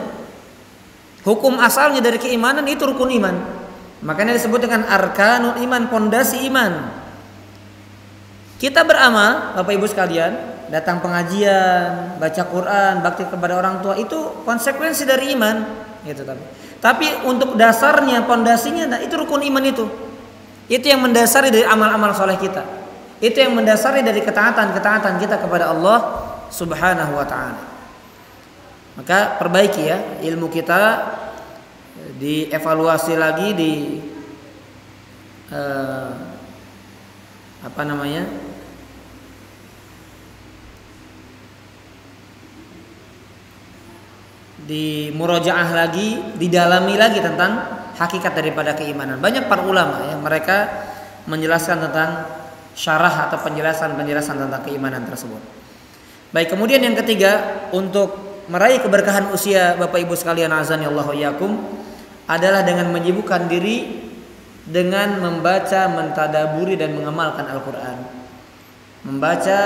Hukum asalnya dari keimanan itu rukun iman. Makanya disebut dengan arkanul iman, pondasi iman. Kita beramal, Bapak Ibu sekalian, datang pengajian, baca Quran, bakti kepada orang tua, itu konsekuensi dari iman, gitu. Tapi untuk dasarnya, pondasinya, itu rukun iman itu. Itu yang mendasari dari amal-amal soleh kita. Itu yang mendasari dari ketaatan kita kepada Allah Subhanahu wa Ta'ala. Maka perbaiki ya ilmu kita, dievaluasi lagi, di murojaah lagi, didalami lagi tentang hakikat daripada keimanan. Banyak para ulama ya, mereka menjelaskan tentang syarah atau penjelasan tentang keimanan tersebut. Baik, kemudian yang ketiga, untuk meraih keberkahan usia Bapak Ibu sekalian azani Allahu iyyakum, adalah dengan menyibukkan diri dengan membaca, mentadaburi dan mengamalkan Al-Qur'an. Membaca,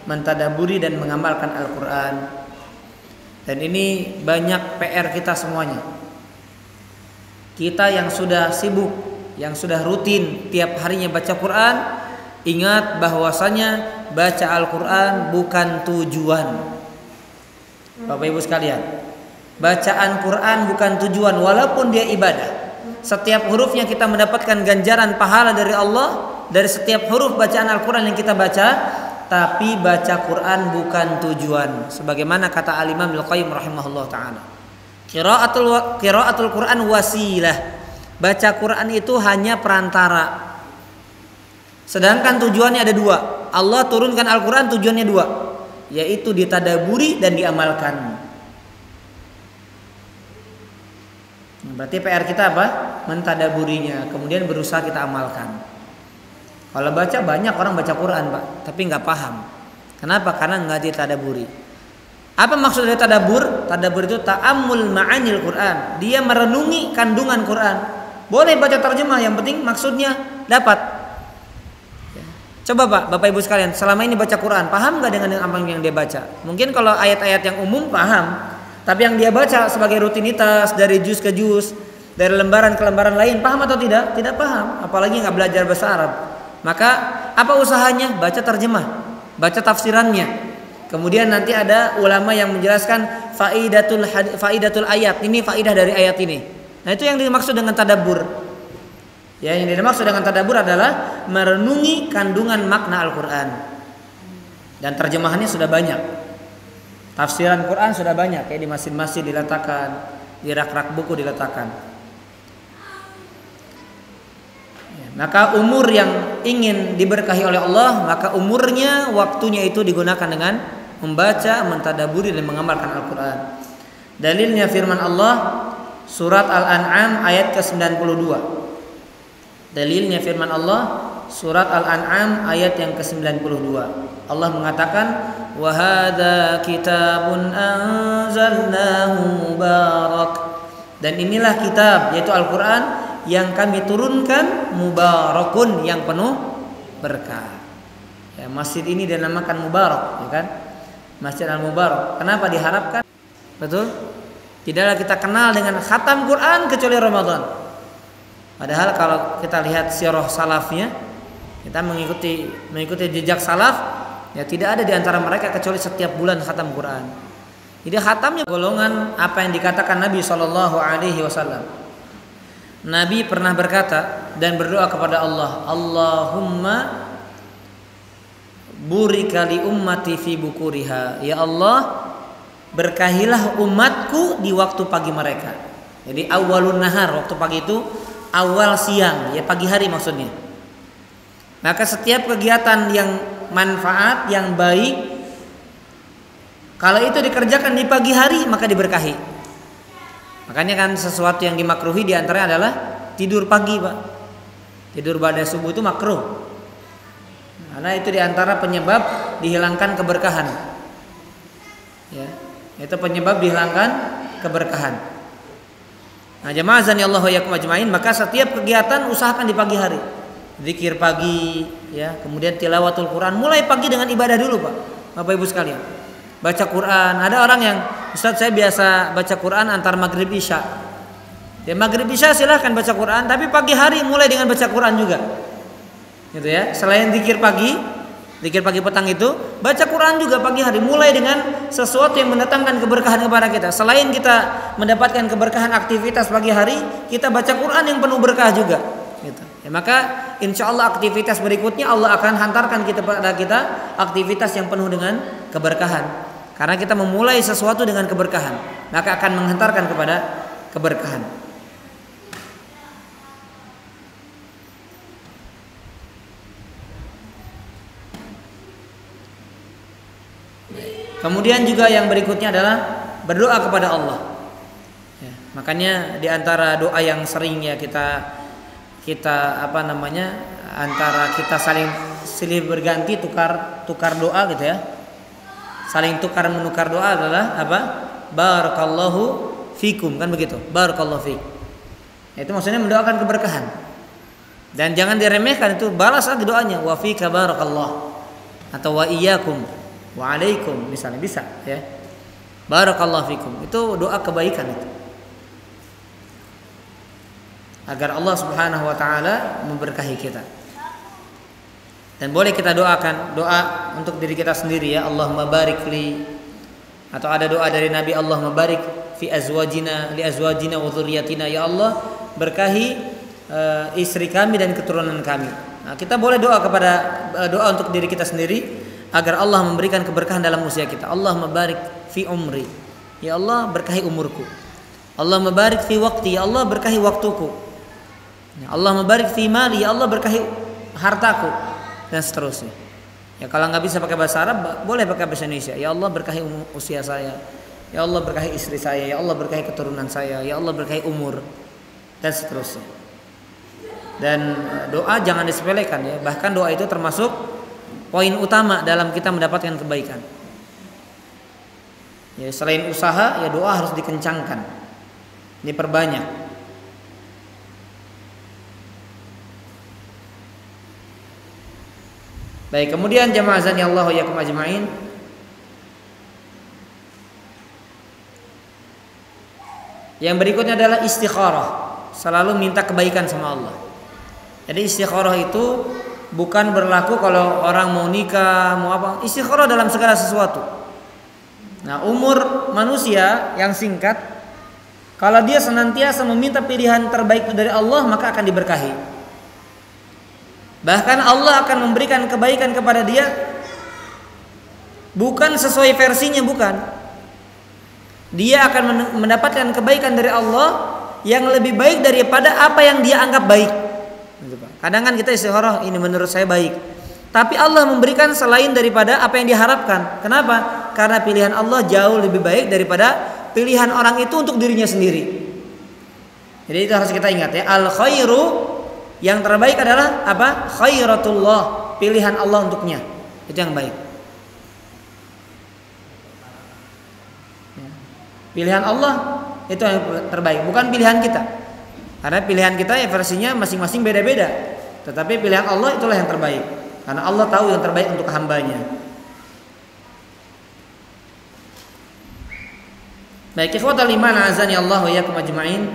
mentadaburi dan mengamalkan Al-Qur'an. Dan ini banyak PR kita semuanya. Kita yang sudah sibuk, yang sudah rutin tiap harinya baca Quran, ingat bahwasanya baca Al-Quran bukan tujuan. Bapak Ibu sekalian, bacaan Quran bukan tujuan, walaupun dia ibadah. Setiap hurufnya kita mendapatkan ganjaran pahala dari Allah, dari setiap huruf bacaan Al-Quran yang kita baca. Tapi baca Quran bukan tujuan, sebagaimana kata Al-Imam Al-Qayyim rahimahullah ta'ala. Qiraatul Quran wasilah. Baca Quran itu hanya perantara. Sedangkan tujuannya ada 2. Allah turunkan Al-Quran tujuannya 2, yaitu ditadaburi dan diamalkan. Berarti PR kita apa? Mentadaburinya, kemudian berusaha kita amalkan. Kalau baca, banyak orang baca Quran Pak, tapi nggak paham. Kenapa? Karena nggak ditadaburi. Apa maksud dari tadabur? Tadabur itu ta'ammul ma'anil Quran. Dia merenungi kandungan Quran. Boleh baca terjemah, yang penting maksudnya dapat. Coba Pak, Bapak Ibu sekalian, selama ini baca Quran, paham nggak dengan apa yang dia baca? Mungkin kalau ayat-ayat yang umum paham, tapi yang dia baca sebagai rutinitas dari juz ke juz, dari lembaran ke lembaran lain, paham atau tidak? Tidak paham, apalagi nggak belajar bahasa Arab. Maka apa usahanya? Baca terjemah, baca tafsirannya. Kemudian nanti ada ulama yang menjelaskan faidatul ayat. Ini faidah dari ayat ini. Nah, itu yang dimaksud dengan tadabbur. Ya, yang dimaksud dengan tadabbur adalah merenungi kandungan makna Al-Qur'an. Dan terjemahannya sudah banyak. Tafsiran Quran sudah banyak, kayak di masjid-masjid diletakkan, di rak-rak buku diletakkan. Maka umur yang ingin diberkahi oleh Allah, maka umurnya, waktunya itu digunakan dengan membaca, mentadaburi dan mengamalkan Al-Quran. Dalilnya firman Allah surat Al-An'am ayat ke-92. Dalilnya firman Allah surat Al-An'am ayat yang ke-92. Allah mengatakan, wa hadza kitabun anzalnahu mubarak. Dan inilah kitab, yaitu Al-Quran, yang kami turunkan mubarakun, yang penuh berkah. Ya, masjid ini dinamakan Mubarak, ya kan? Masjid Al-Mubarak. Kenapa diharapkan? Betul? Tidaklah kita kenal dengan khatam Quran kecuali Ramadan. Padahal kalau kita lihat sirah salafnya, kita mengikuti jejak salaf, ya tidak ada di antara mereka kecuali setiap bulan khatam Quran. Jadi khatamnya golongan apa yang dikatakan Nabi SAW. Nabi pernah berkata dan berdoa kepada Allah, Allahumma burika li ummati fi bukuriha. Ya Allah, berkahilah umatku di waktu pagi mereka. Jadi awalun nahar, waktu pagi itu awal siang, ya pagi hari maksudnya. Maka setiap kegiatan yang manfaat, yang baik, kalau itu dikerjakan di pagi hari maka diberkahi. Makanya kan sesuatu yang dimakruhi diantaranya adalah tidur pagi, Pak. Tidur pada subuh itu makruh. Karena itu diantara penyebab dihilangkan keberkahan. Ya, itu penyebab dihilangkan keberkahan. Nah, jamaah azan ya Allah wa yakum ajmain, maka setiap kegiatan usahakan di pagi hari. Zikir pagi, ya, kemudian tilawatul Quran. Mulai pagi dengan ibadah dulu, Pak. Bapak Ibu sekalian. Baca Quran. Ada orang yang, Ustaz saya biasa baca Quran antar maghrib isya. Ya maghrib isya silahkan baca Quran, tapi pagi hari mulai dengan baca Quran juga. Gitu ya. Selain zikir pagi petang itu, baca Quran juga pagi hari, mulai dengan sesuatu yang mendatangkan keberkahan kepada kita. Selain kita mendapatkan keberkahan aktivitas pagi hari, kita baca Quran yang penuh berkah juga. Gitu. Ya, maka insya Allah aktivitas berikutnya Allah akan hantarkan pada kita aktivitas yang penuh dengan keberkahan. Karena kita memulai sesuatu dengan keberkahan, maka akan menghantarkan kepada keberkahan. Kemudian juga yang berikutnya adalah berdoa kepada Allah. Ya, makanya di antara doa yang sering ya kita antara kita saling silih berganti tukar doa gitu ya. Saling tukar menukar doa adalah apa? Barakallahu fikum, kan begitu. Barakallahu fik. Itu maksudnya mendoakan keberkahan. Dan jangan diremehkan, itu balas lagi doanya, wa fika barakallah atau wa iyyakum wa alaikum misalnya, bisa ya. Barakallahu fikum. Itu doa kebaikan itu. Agar Allah Subhanahu wa taala memberkahi kita. Dan boleh kita doakan doa untuk diri kita sendiri ya, Allahumma barik li, atau ada doa dari Nabi, Allahumma barik fi azwajina li azwajina wa dzurriyyatina, ya Allah berkahi istri kami dan keturunan kami. Nah, kita boleh doa untuk diri kita sendiri agar Allah memberikan keberkahan dalam usia kita. Allahumma barik fi umri, ya Allah berkahi umurku. Allahumma barik fi waqti, ya Allah berkahi waktuku. Allahumma barik fi mali, ya Allah berkahi hartaku, dan seterusnya. Ya kalau nggak bisa pakai bahasa Arab, boleh pakai bahasa Indonesia. Ya Allah berkahi usia saya, ya Allah berkahi istri saya, ya Allah berkahi keturunan saya, ya Allah berkahi umur, dan seterusnya. Dan doa jangan disepelekan ya. Bahkan doa itu termasuk poin utama dalam kita mendapatkan kebaikan. Ya selain usaha, ya doa harus dikencangkan, diperbanyak. Baik, kemudian jamaah azan ya Allah wa yakum ajmain. Yang berikutnya adalah istikharah, selalu minta kebaikan sama Allah. Jadi istikharah itu bukan berlaku kalau orang mau nikah, mau apa. Istikharah dalam segala sesuatu. Nah, umur manusia yang singkat, kalau dia senantiasa meminta pilihan terbaik dari Allah, maka akan diberkahi. Bahkan Allah akan memberikan kebaikan kepada dia bukan sesuai versinya, bukan. Dia akan mendapatkan kebaikan dari Allah yang lebih baik daripada apa yang dia anggap baik. Kadang kan kita istikharah, ini menurut saya baik, tapi Allah memberikan selain daripada apa yang diharapkan. Kenapa? Karena pilihan Allah jauh lebih baik daripada pilihan orang itu untuk dirinya sendiri. Jadi itu harus kita ingat ya. Al khairu, yang terbaik adalah apa? Khairatullah, pilihan Allah untuknya. Itu yang baik. Pilihan Allah itu yang terbaik, bukan pilihan kita. Karena pilihan kita ya versinya masing-masing beda-beda. Tetapi pilihan Allah itulah yang terbaik. Karena Allah tahu yang terbaik untuk hambanya. Baik, ikhwatal iman azani Allah wa iyyakum ajmain.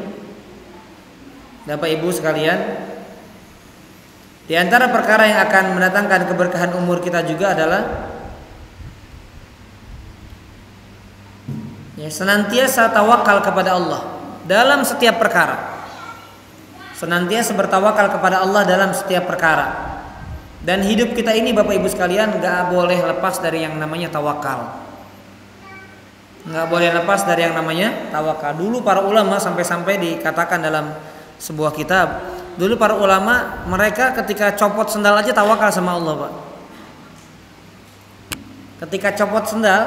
Bapak Ibu sekalian, di antara perkara yang akan mendatangkan keberkahan umur kita juga adalah ya, senantiasa tawakal kepada Allah dalam setiap perkara. Senantiasa bertawakal kepada Allah dalam setiap perkara. Dan hidup kita ini Bapak Ibu sekalian nggak boleh lepas dari yang namanya tawakal. Nggak boleh lepas dari yang namanya tawakal. Dulu para ulama sampai-sampai dikatakan dalam sebuah kitab, dulu para ulama mereka ketika copot sendal aja tawakal sama Allah, Pak. Ketika copot sendal,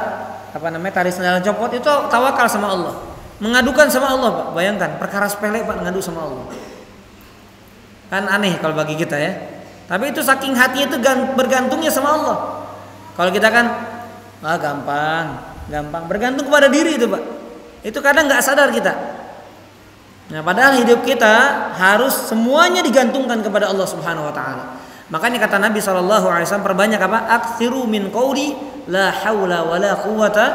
tali sendal copot itu tawakal sama Allah. Mengadukan sama Allah, Pak. Bayangkan, perkara sepele Pak ngadu sama Allah. Kan aneh kalau bagi kita ya. Tapi itu saking hati itu bergantungnya sama Allah. Kalau kita kan gampang bergantung kepada diri itu, Pak. Itu kadang nggak sadar kita. Nah, padahal hidup kita harus semuanya digantungkan kepada Allah Subhanahu wa taala. Makanya kata Nabi SAW perbanyak apa? Aktsiru min qauli la haula wala quwata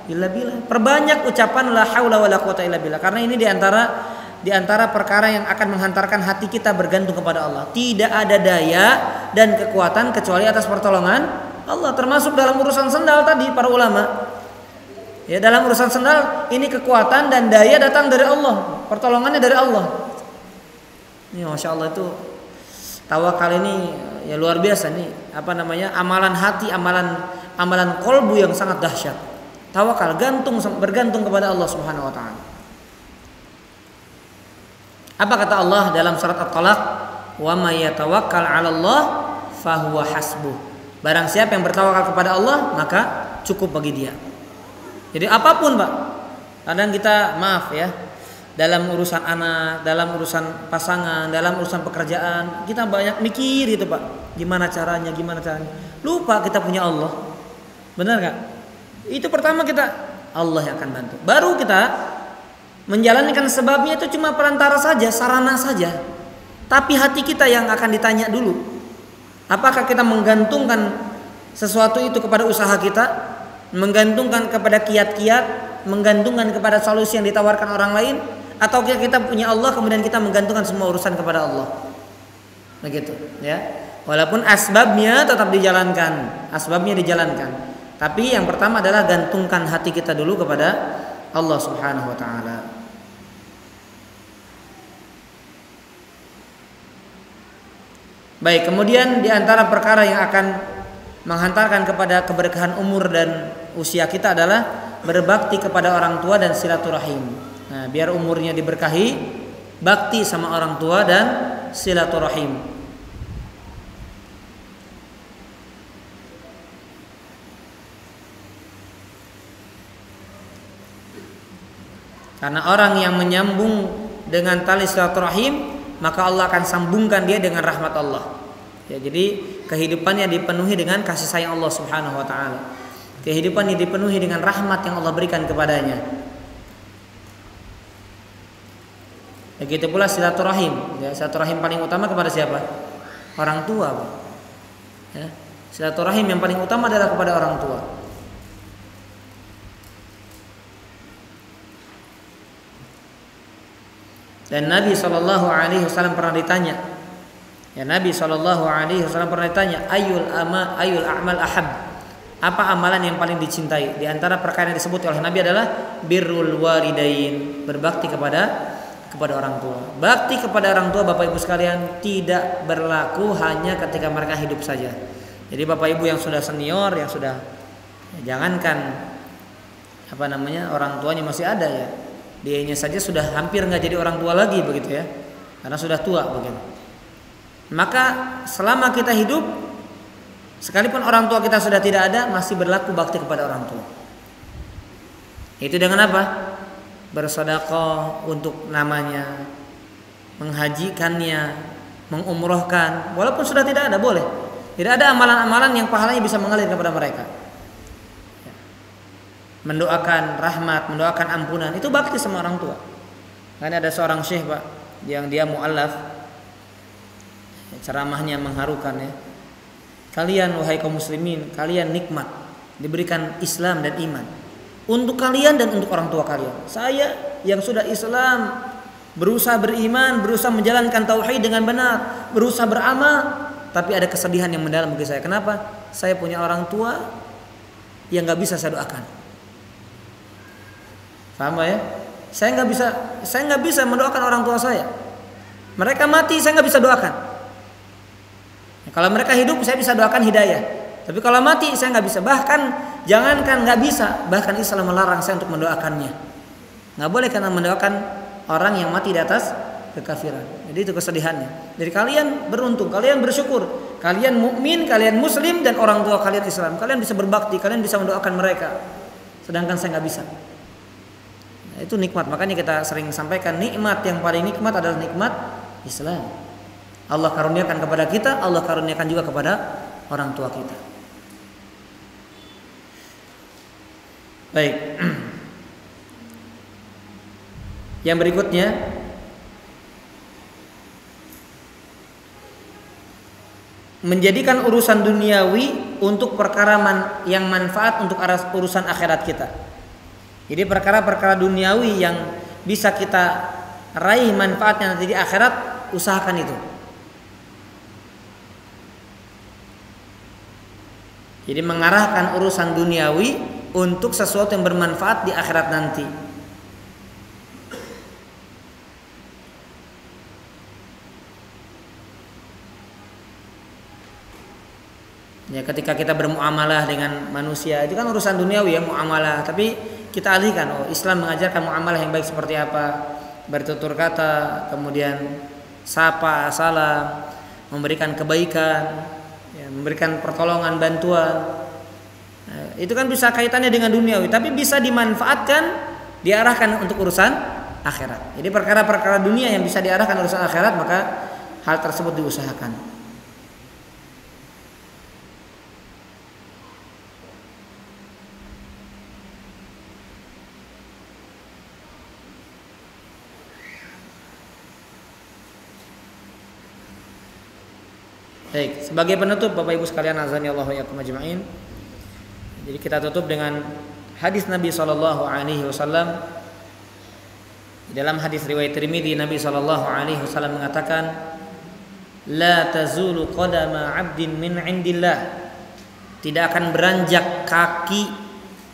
illa billah. Perbanyak ucapan la haula wala quwata illa billah. Karena ini di antara perkara yang akan menghantarkan hati kita bergantung kepada Allah. Tidak ada daya dan kekuatan kecuali atas pertolongan Allah. Termasuk dalam urusan sendal tadi para ulama. Ya, dalam urusan sendal ini kekuatan dan daya datang dari Allah. Pertolongannya dari Allah. Ini Masya Allah itu tawakal ini ya luar biasa nih. Amalan hati, amalan kolbu yang sangat dahsyat. Tawakal bergantung kepada Allah Subhanahu wa taala. Apa kata Allah dalam surat At-Talaq? Wa may yatawakkal 'ala Allah fahuwa hasbuh. Barang siapa yang bertawakal kepada Allah, maka cukup bagi dia. Jadi apapun, Pak. Kadang kita maaf ya, dalam urusan anak, dalam urusan pasangan, dalam urusan pekerjaan, kita banyak mikir itu, Pak. Gimana caranya? Lupa kita punya Allah. Benar enggak? Itu pertama Allah yang akan bantu. Baru kita menjalankan sebabnya itu cuma perantara saja, sarana saja. Tapi hati kita yang akan ditanya dulu. Apakah kita menggantungkan sesuatu itu kepada usaha kita, menggantungkan kepada kiat-kiat, menggantungkan kepada solusi yang ditawarkan orang lain, atau kita punya Allah kemudian kita menggantungkan semua urusan kepada Allah. Begitu, ya. Walaupun asbabnya tetap dijalankan, Tapi yang pertama adalah gantungkan hati kita dulu kepada Allah Subhanahu wa taala. Baik, kemudian di antara perkara yang akan menghantarkan kepada keberkahan umur dan usia kita adalah berbakti kepada orang tua dan silaturahim. Nah, biar umurnya diberkahi, bakti sama orang tua dan silaturahim. Karena orang yang menyambung dengan tali silaturahim, maka Allah akan sambungkan dia dengan rahmat Allah. Ya, jadi kehidupannya dipenuhi dengan kasih sayang Allah Subhanahu wa taala. Kehidupannya dipenuhi dengan rahmat yang Allah berikan kepadanya. Begitu pula silaturahim. Ya, silaturahim paling utama kepada siapa? Orang tua. Ya, silaturahim yang paling utama adalah kepada orang tua. Dan Nabi SAW pernah ditanya. Ya, Nabi SAW pernah ditanya, ayul a'mal ahab. Apa amalan yang paling dicintai? Di antara perkara yang disebut oleh Nabi adalah birrul walidain, berbakti kepada orang tua. Bakti kepada orang tua, Bapak Ibu sekalian, tidak berlaku hanya ketika mereka hidup saja. Jadi Bapak Ibu yang sudah senior, yang sudah jangankan orang tuanya masih ada ya. Dianya saja sudah hampir nggak jadi orang tua lagi begitu ya, karena sudah tua begitu. Maka selama kita hidup, sekalipun orang tua kita sudah tidak ada, masih berlaku bakti kepada orang tua. Itu dengan apa? Bersedekah untuk namanya, menghajikannya, mengumrohkan, walaupun sudah tidak ada, boleh. Tidak ada amalan-amalan yang pahalanya bisa mengalir kepada mereka. Mendoakan rahmat, mendoakan ampunan, itu bakti sama orang tua. Karena ada seorang syekh, Pak, yang dia mu'allaf, ceramahnya mengharukan ya. Kalian wahai kaum muslimin, kalian nikmat diberikan Islam dan iman. Untuk kalian dan untuk orang tua kalian. Saya yang sudah Islam, berusaha beriman, berusaha menjalankan tauhid dengan benar, berusaha beramal, tapi ada kesedihan yang mendalam bagi saya. Kenapa? Saya punya orang tua yang nggak bisa saya doakan. Paham ya? Saya nggak bisa mendoakan orang tua saya. Mereka mati, saya nggak bisa doakan. Kalau mereka hidup saya bisa doakan hidayah, tapi kalau mati saya nggak bisa. Bahkan jangankan nggak bisa, bahkan Islam melarang saya untuk mendoakannya. Nggak boleh karena mendoakan orang yang mati di atas kekafiran. Jadi itu kesedihannya. Jadi kalian beruntung, kalian bersyukur, kalian mukmin, kalian muslim, dan orang tua kalian Islam. Kalian bisa berbakti, kalian bisa mendoakan mereka. Sedangkan saya nggak bisa. Nah, itu nikmat. Makanya kita sering sampaikan nikmat yang paling nikmat adalah nikmat Islam. Allah karuniakan kepada kita, Allah karuniakan juga kepada orang tua kita. Baik. Yang berikutnya, menjadikan urusan duniawi untuk perkara yang manfaat untuk urusan akhirat kita. Jadi perkara-perkara duniawi yang bisa kita raih manfaatnya nanti di akhirat, usahakan itu. Jadi mengarahkan urusan duniawi untuk sesuatu yang bermanfaat di akhirat nanti. Ya, ketika kita bermuamalah dengan manusia itu kan urusan duniawi ya, muamalah, tapi kita alihkan, Islam mengajarkan muamalah yang baik seperti apa, bertutur kata, kemudian sapa, salam, memberikan kebaikan, ya, memberikan pertolongan, bantuan. Nah, itu kan bisa kaitannya dengan duniawi, tapi bisa dimanfaatkan, diarahkan untuk urusan akhirat. Jadi perkara-perkara dunia yang bisa diarahkan urusan akhirat, maka hal tersebut diusahakan. Baik, sebagai penutup Bapak Ibu sekalian, azani Allah wa iyyakum ajma'in. Jadi kita tutup dengan hadis Nabi sallallahu alaihi wasallam. Dalam hadis riwayat Tirmidzi, Nabi sallallahu alaihi wasallam mengatakan, "La tazulu qadama 'abdin min 'indillah." Tidak akan beranjak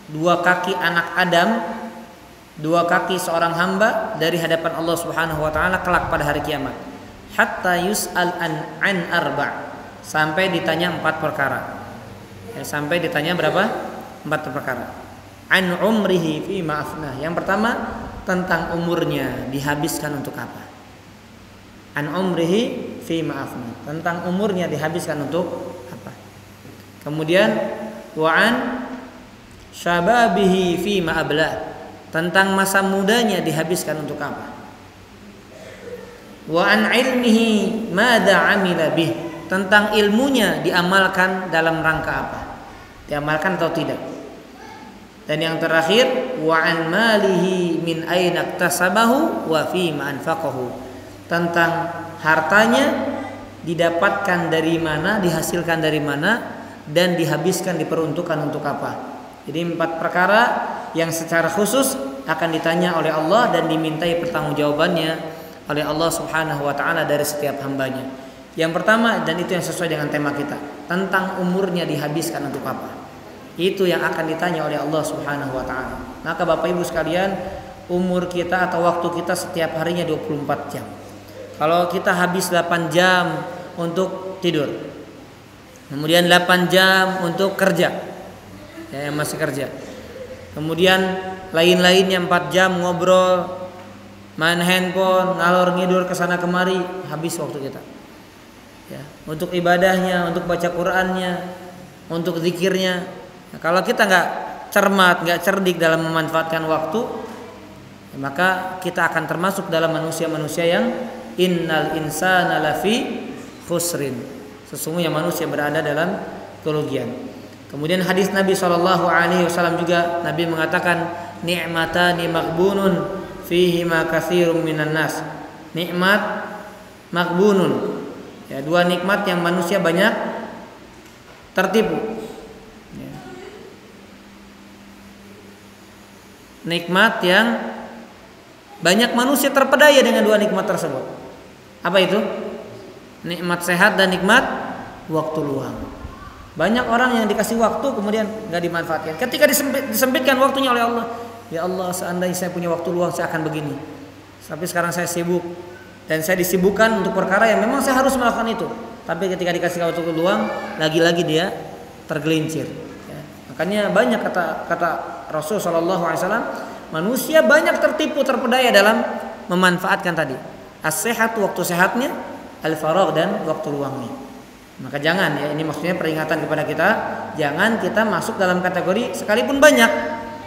dua kaki anak Adam, dua kaki seorang hamba dari hadapan Allah Subhanahu wa taala kelak pada hari kiamat. Hatta yus'al an arba', sampai ditanya 4 perkara. Ya, sampai ditanya berapa? 4 perkara. An umrihi fi ma'afnah. Yang pertama, tentang umurnya dihabiskan untuk apa? An umrihi fi ma'afnah. Tentang umurnya dihabiskan untuk apa? Kemudian wa an syababihi fi ma'ablah. Tentang masa mudanya dihabiskan untuk apa? Wa an ilmihi madza amila bih, tentang ilmunya diamalkan dalam rangka apa? Diamalkan atau tidak? Dan yang terakhir, wa an malihi min aina iktasabahu wa fi ma anfaqahu, tentang hartanya didapatkan dari mana, dihasilkan dari mana, dan dihabiskan, diperuntukkan untuk apa. Jadi 4 perkara yang secara khusus akan ditanya oleh Allah dan dimintai pertanggungjawabannya oleh Allah Subhanahu wa taala dari setiap hambanya. Yang pertama, dan itu yang sesuai dengan tema kita, tentang umurnya dihabiskan untuk apa. Itu yang akan ditanya oleh Allah Subhanahu wa taala. Maka Bapak Ibu sekalian, umur kita atau waktu kita setiap harinya 24 jam. Kalau kita habis 8 jam untuk tidur, kemudian 8 jam untuk kerja, ya, masih kerja, kemudian lain-lainnya 4 jam ngobrol, main handphone, ngalor ngidur kesana kemari, habis waktu kita. Ya, untuk ibadahnya, untuk baca Qur'annya, untuk zikirnya. Nah, kalau kita nggak cermat, nggak cerdik dalam memanfaatkan waktu, ya, maka kita akan termasuk dalam manusia-manusia yang innal insana lafi khusrin. Sesungguhnya manusia berada dalam kerugian. Kemudian hadis Nabi SAW juga, Nabi mengatakan, ni'matani maghbunun fihi ma katsirun minan nas. Nikmat maghbunun, ya, 2 nikmat yang manusia banyak tertipu, ya. Nikmat yang banyak manusia terpedaya dengan 2 nikmat tersebut. Apa itu? Nikmat sehat dan nikmat waktu luang. Banyak orang yang dikasih waktu kemudian nggak dimanfaatkan. Ketika disempitkan waktunya oleh Allah, ya Allah, seandainya saya punya waktu luang saya akan begini. Tapi sekarang saya sibuk, dan saya disibukkan untuk perkara yang memang saya harus melakukan itu, tapi ketika dikasih waktu luang lagi-lagi dia tergelincir. Ya. Makanya banyak kata Rasul Shallallahu Alaihi Wasallam, manusia banyak tertipu terpedaya dalam memanfaatkan tadi as-sehat, waktu sehatnya, al-faragh, dan waktu luangnya. Maka jangan, ya, ini maksudnya peringatan kepada kita, jangan kita masuk dalam kategori sekalipun banyak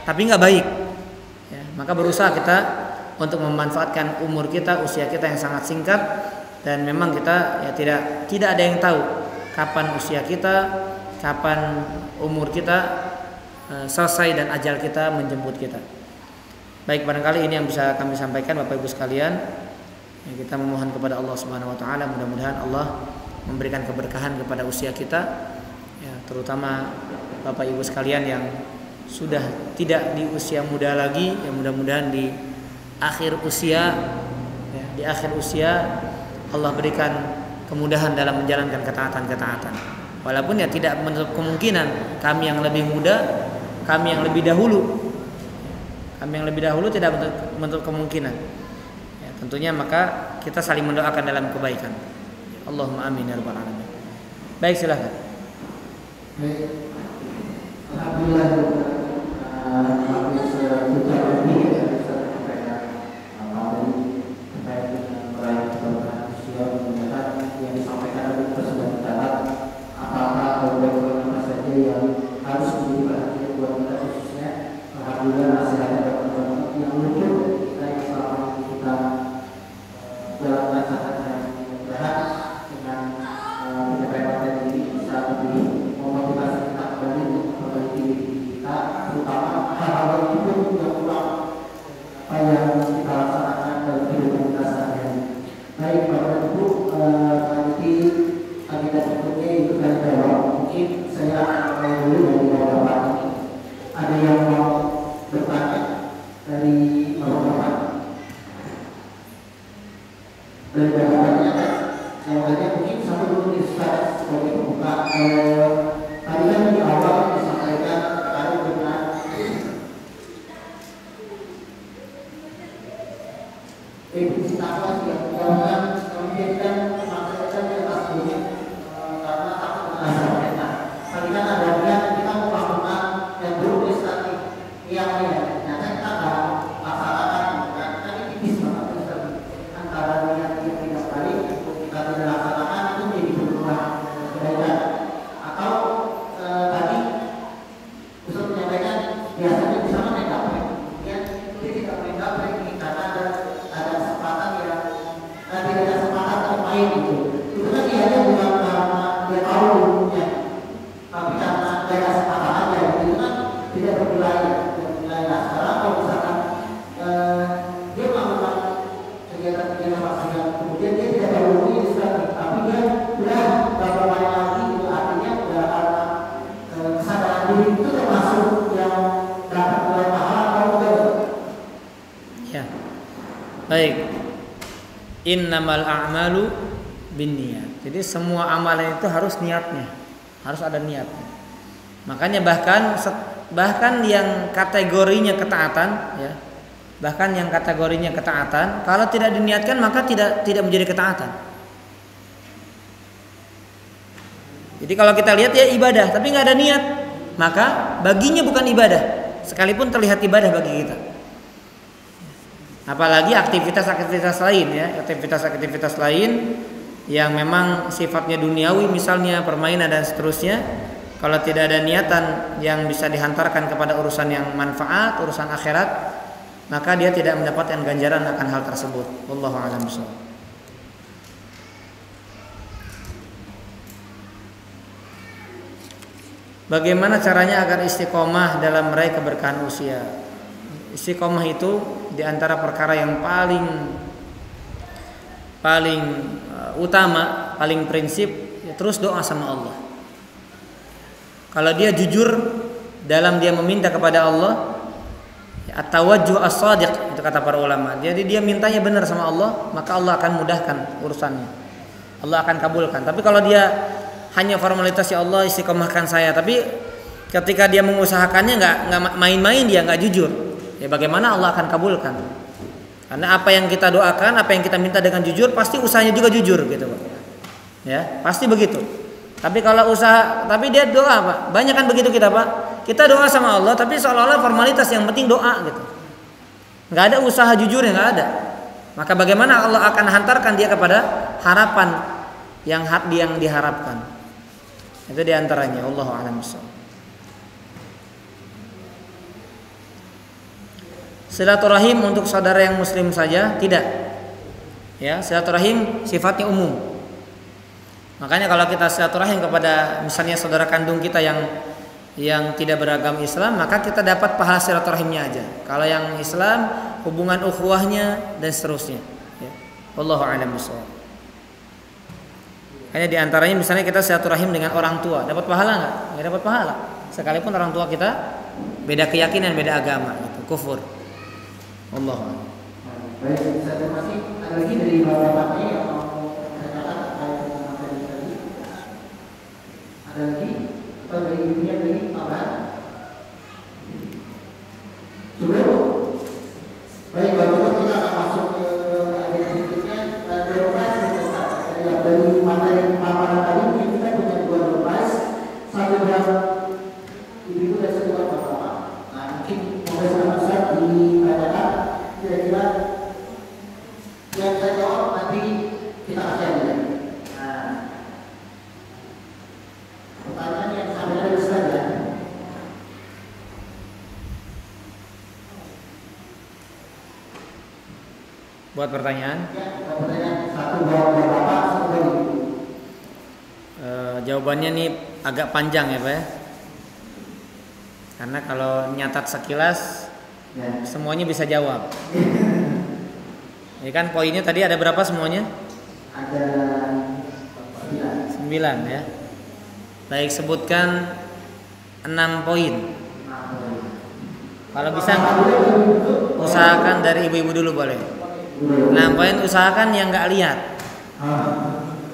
tapi nggak baik. Ya, maka berusaha kita untuk memanfaatkan umur kita, usia kita yang sangat singkat, dan memang kita ya tidak ada yang tahu kapan usia kita, kapan umur kita selesai dan ajal kita menjemput kita. Baik, barangkali ini yang bisa kami sampaikan Bapak Ibu sekalian. Ya, kita memohon kepada Allah Subhanahu wa taala, mudah-mudahan Allah memberikan keberkahan kepada usia kita, ya, terutama Bapak Ibu sekalian yang sudah tidak di usia muda lagi, ya mudah-mudahan di akhir usia, ya, di akhir usia Allah berikan kemudahan dalam menjalankan ketaatan-ketaatan. Walaupun ya tidak menutup kemungkinan kami yang lebih muda, kami yang lebih dahulu tidak menutup kemungkinan. Ya, tentunya maka kita saling mendoakan dalam kebaikan. Allahumma amin ya rabbal alamin. Baik, silakan. Alhamdulillah. Baik. Innamal a'malu binniyat. Jadi semua amalan itu harus niatnya, harus ada niatnya. Makanya bahkan yang kategorinya ketaatan, ya, bahkan yang kategorinya ketaatan, kalau tidak diniatkan maka tidak menjadi ketaatan. Jadi kalau kita lihat ya ibadah, tapi nggak ada niat, maka baginya bukan ibadah, sekalipun terlihat ibadah bagi kita. Apalagi aktivitas-aktivitas lain, ya, aktivitas-aktivitas lain yang memang sifatnya duniawi, misalnya permainan dan seterusnya. Kalau tidak ada niatan yang bisa dihantarkan kepada urusan yang manfaat, urusan akhirat, maka dia tidak mendapatkan ganjaran akan hal tersebut. Wallahu a'lam bishawab. Bagaimana caranya agar istiqomah dalam meraih keberkahan usia? Istiqomah itu diantara perkara yang paling utama, paling prinsip, ya, terus doa sama Allah. Kalau dia jujur dalam dia meminta kepada Allah, at-tawajjuh as-shadiq, itu kata para ulama. Jadi dia mintanya benar sama Allah, maka Allah akan mudahkan urusannya. Allah akan kabulkan. Tapi kalau dia hanya formalitas, ya Allah istiqomahkan saya, tapi ketika dia mengusahakannya nggak main-main, dia nggak jujur, ya bagaimana Allah akan kabulkan? Karena apa yang kita doakan, apa yang kita minta dengan jujur, pasti usahanya juga jujur gitu Pak. Ya, pasti begitu. Tapi kalau usaha, tapi dia doa Pak. Banyak kan begitu kita Pak. Kita doa sama Allah, tapi seolah-olah formalitas, yang penting doa gitu. Nggak ada usaha jujur, yang nggak ada. Maka bagaimana Allah akan hantarkan dia kepada harapan yang diharapkan. Itu diantaranya. Wallahu a'lam bishawab. Silaturahim untuk saudara yang muslim saja tidak. Ya, silaturahim sifatnya umum. Makanya kalau kita silaturahim kepada misalnya saudara kandung kita yang tidak beragama Islam, maka kita dapat pahala silaturahimnya aja. Kalau yang Islam, hubungan ukhuwahnya dan seterusnya. Ya. Wallahu a'lam bishawab. Hanya diantaranya misalnya kita silaturahim dengan orang tua, dapat pahala nggak? Nggak dapat pahala. Sekalipun orang tua kita beda keyakinan, beda agama, gitu, kufur. Allah. Baik, saya masih ada lagi dari bapak-bapaknya yang mau katakan terkait dengan materi tadi. Ada lagi atau dari ibunya dari Pak? Cukup. Baik, bapak kita akan masuk ke ayat berikutnya. Berpas dari materi paparan tadi mungkin kita punya dua berpas, satu buat ibu dan satu buat bapak. Nah, mungkin mau besar ditanyakan. Kira-kira yang saya jawab nanti kita kasih aja. Nah, pertanyaan yang sampai dari saja. Buat pertanyaan? Ya, pertanyaan satu buat bapak, satu buat ibu. Jawabannya nih agak panjang ya Pak ya. Karena kalau nyatat sekilas ya, semuanya bisa jawab. Ini kan poinnya tadi ada berapa semuanya? Ada 9 ya. Baik, sebutkan 6 poin. Kalau bisa usahakan dari ibu-ibu dulu boleh. 6 poin usahakan yang nggak lihat.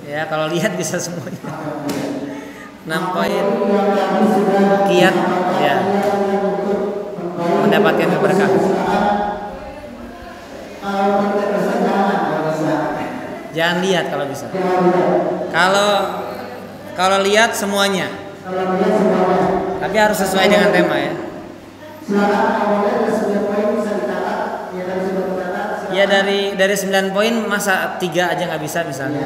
Ya, kalau lihat bisa semuanya. 6 poin kiat ya, mendapatkan keberkahan. Jangan lihat kalau bisa. Kalau lihat semuanya. Tapi harus sesuai dengan tema ya. Ya dari 9 poin masa 3 aja nggak bisa misalnya.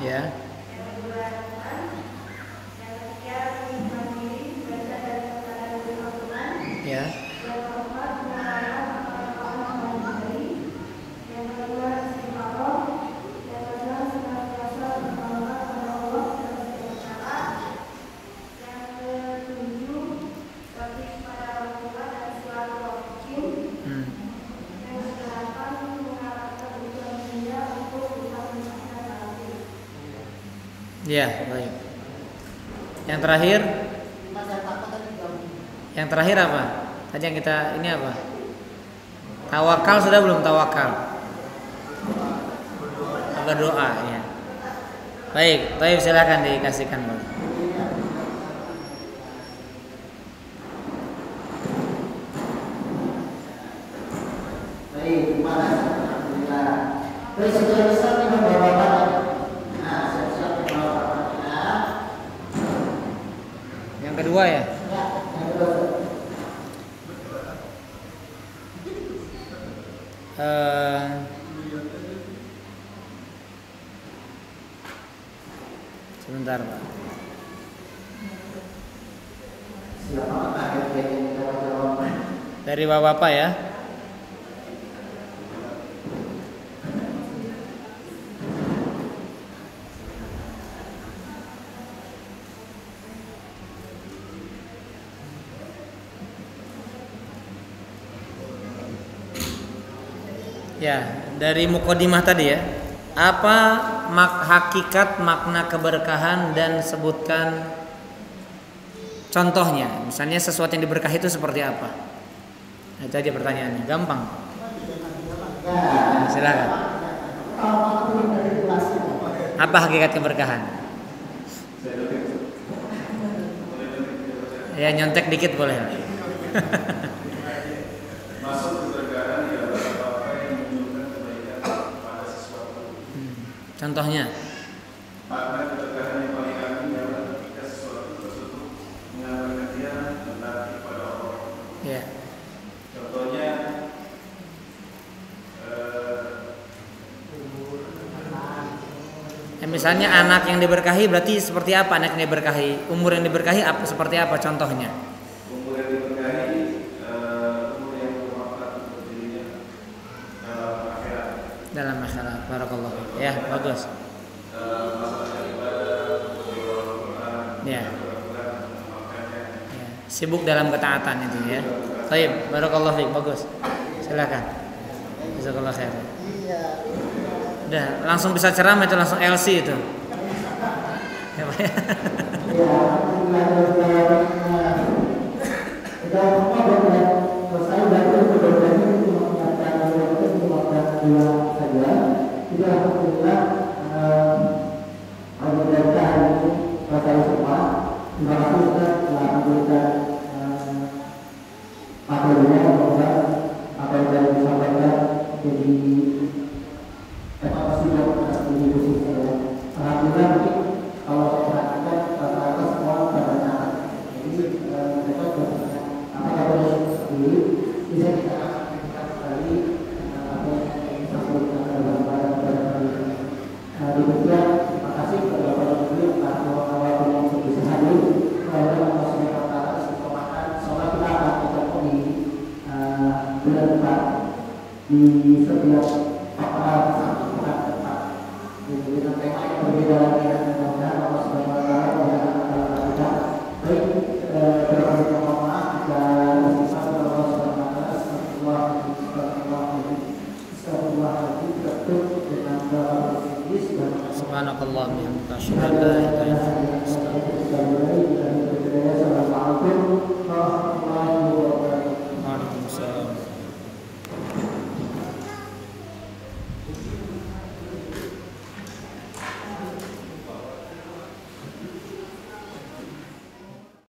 Ya. Ya. Ya, baik. Yang terakhir? Yang terakhir apa? Tadi yang kita ini apa? Tawakal sudah belum tawakal? Berdoa ya. Baik, silakan dikasihkan boleh. Baik, terima kasih. Alhamdulillah. Baik, setelah besar kita bawa-bawa. Kedua ya. Sebentar Pak. Dari bapak-bapak ya. Ya, dari muqaddimah tadi ya. Apa hakikat makna keberkahan dan sebutkan contohnya. Misalnya sesuatu yang diberkahi itu seperti apa? Nah, itu aja pertanyaannya, gampang. Silakan. Apa hakikat keberkahan? Ya nyontek dikit boleh. Masuk keberkahan adalah apa yang menunjukkan kebaikan pada sesuatu. Contohnya? Makna keberkahan yang paling agung adalah ketika sesuatu tersebut mengabarkan dia tentang kepada Allah. Ya. Contohnya Misalnya anak yang diberkahi berarti seperti apa anak yang diberkahi? Umur yang diberkahi apa seperti apa contohnya? umur yang diberkahi, umur yang bermanfaat untuk dirinya dalam akhirat. Dalam masalah barakallahu. Ya, bagus. Masalah ibadah, Al-Quran, Ya. makanya Ya. Sibuk dalam ketaatan itu ya. Baik, barakallahu fiik, bagus. Silakan. Jazakallahu khair. Udah, langsung bisa ceramah itu langsung LC itu. Ya, Pak. di setiap dengan tema yang berbeda lagi dan mudah-mudahan Allah Subhanahu wa taala memberikan kita baik terkait mohon maaf jika istighfar kepada Allah Subhanahu wa taala astagfirullahaladzim tertutup dengan doa iblis dan Subhanakallah bihamdika asyhadu an la ilaha illa anta astaghfiruka wa atubu ilaik. Assalamualaikum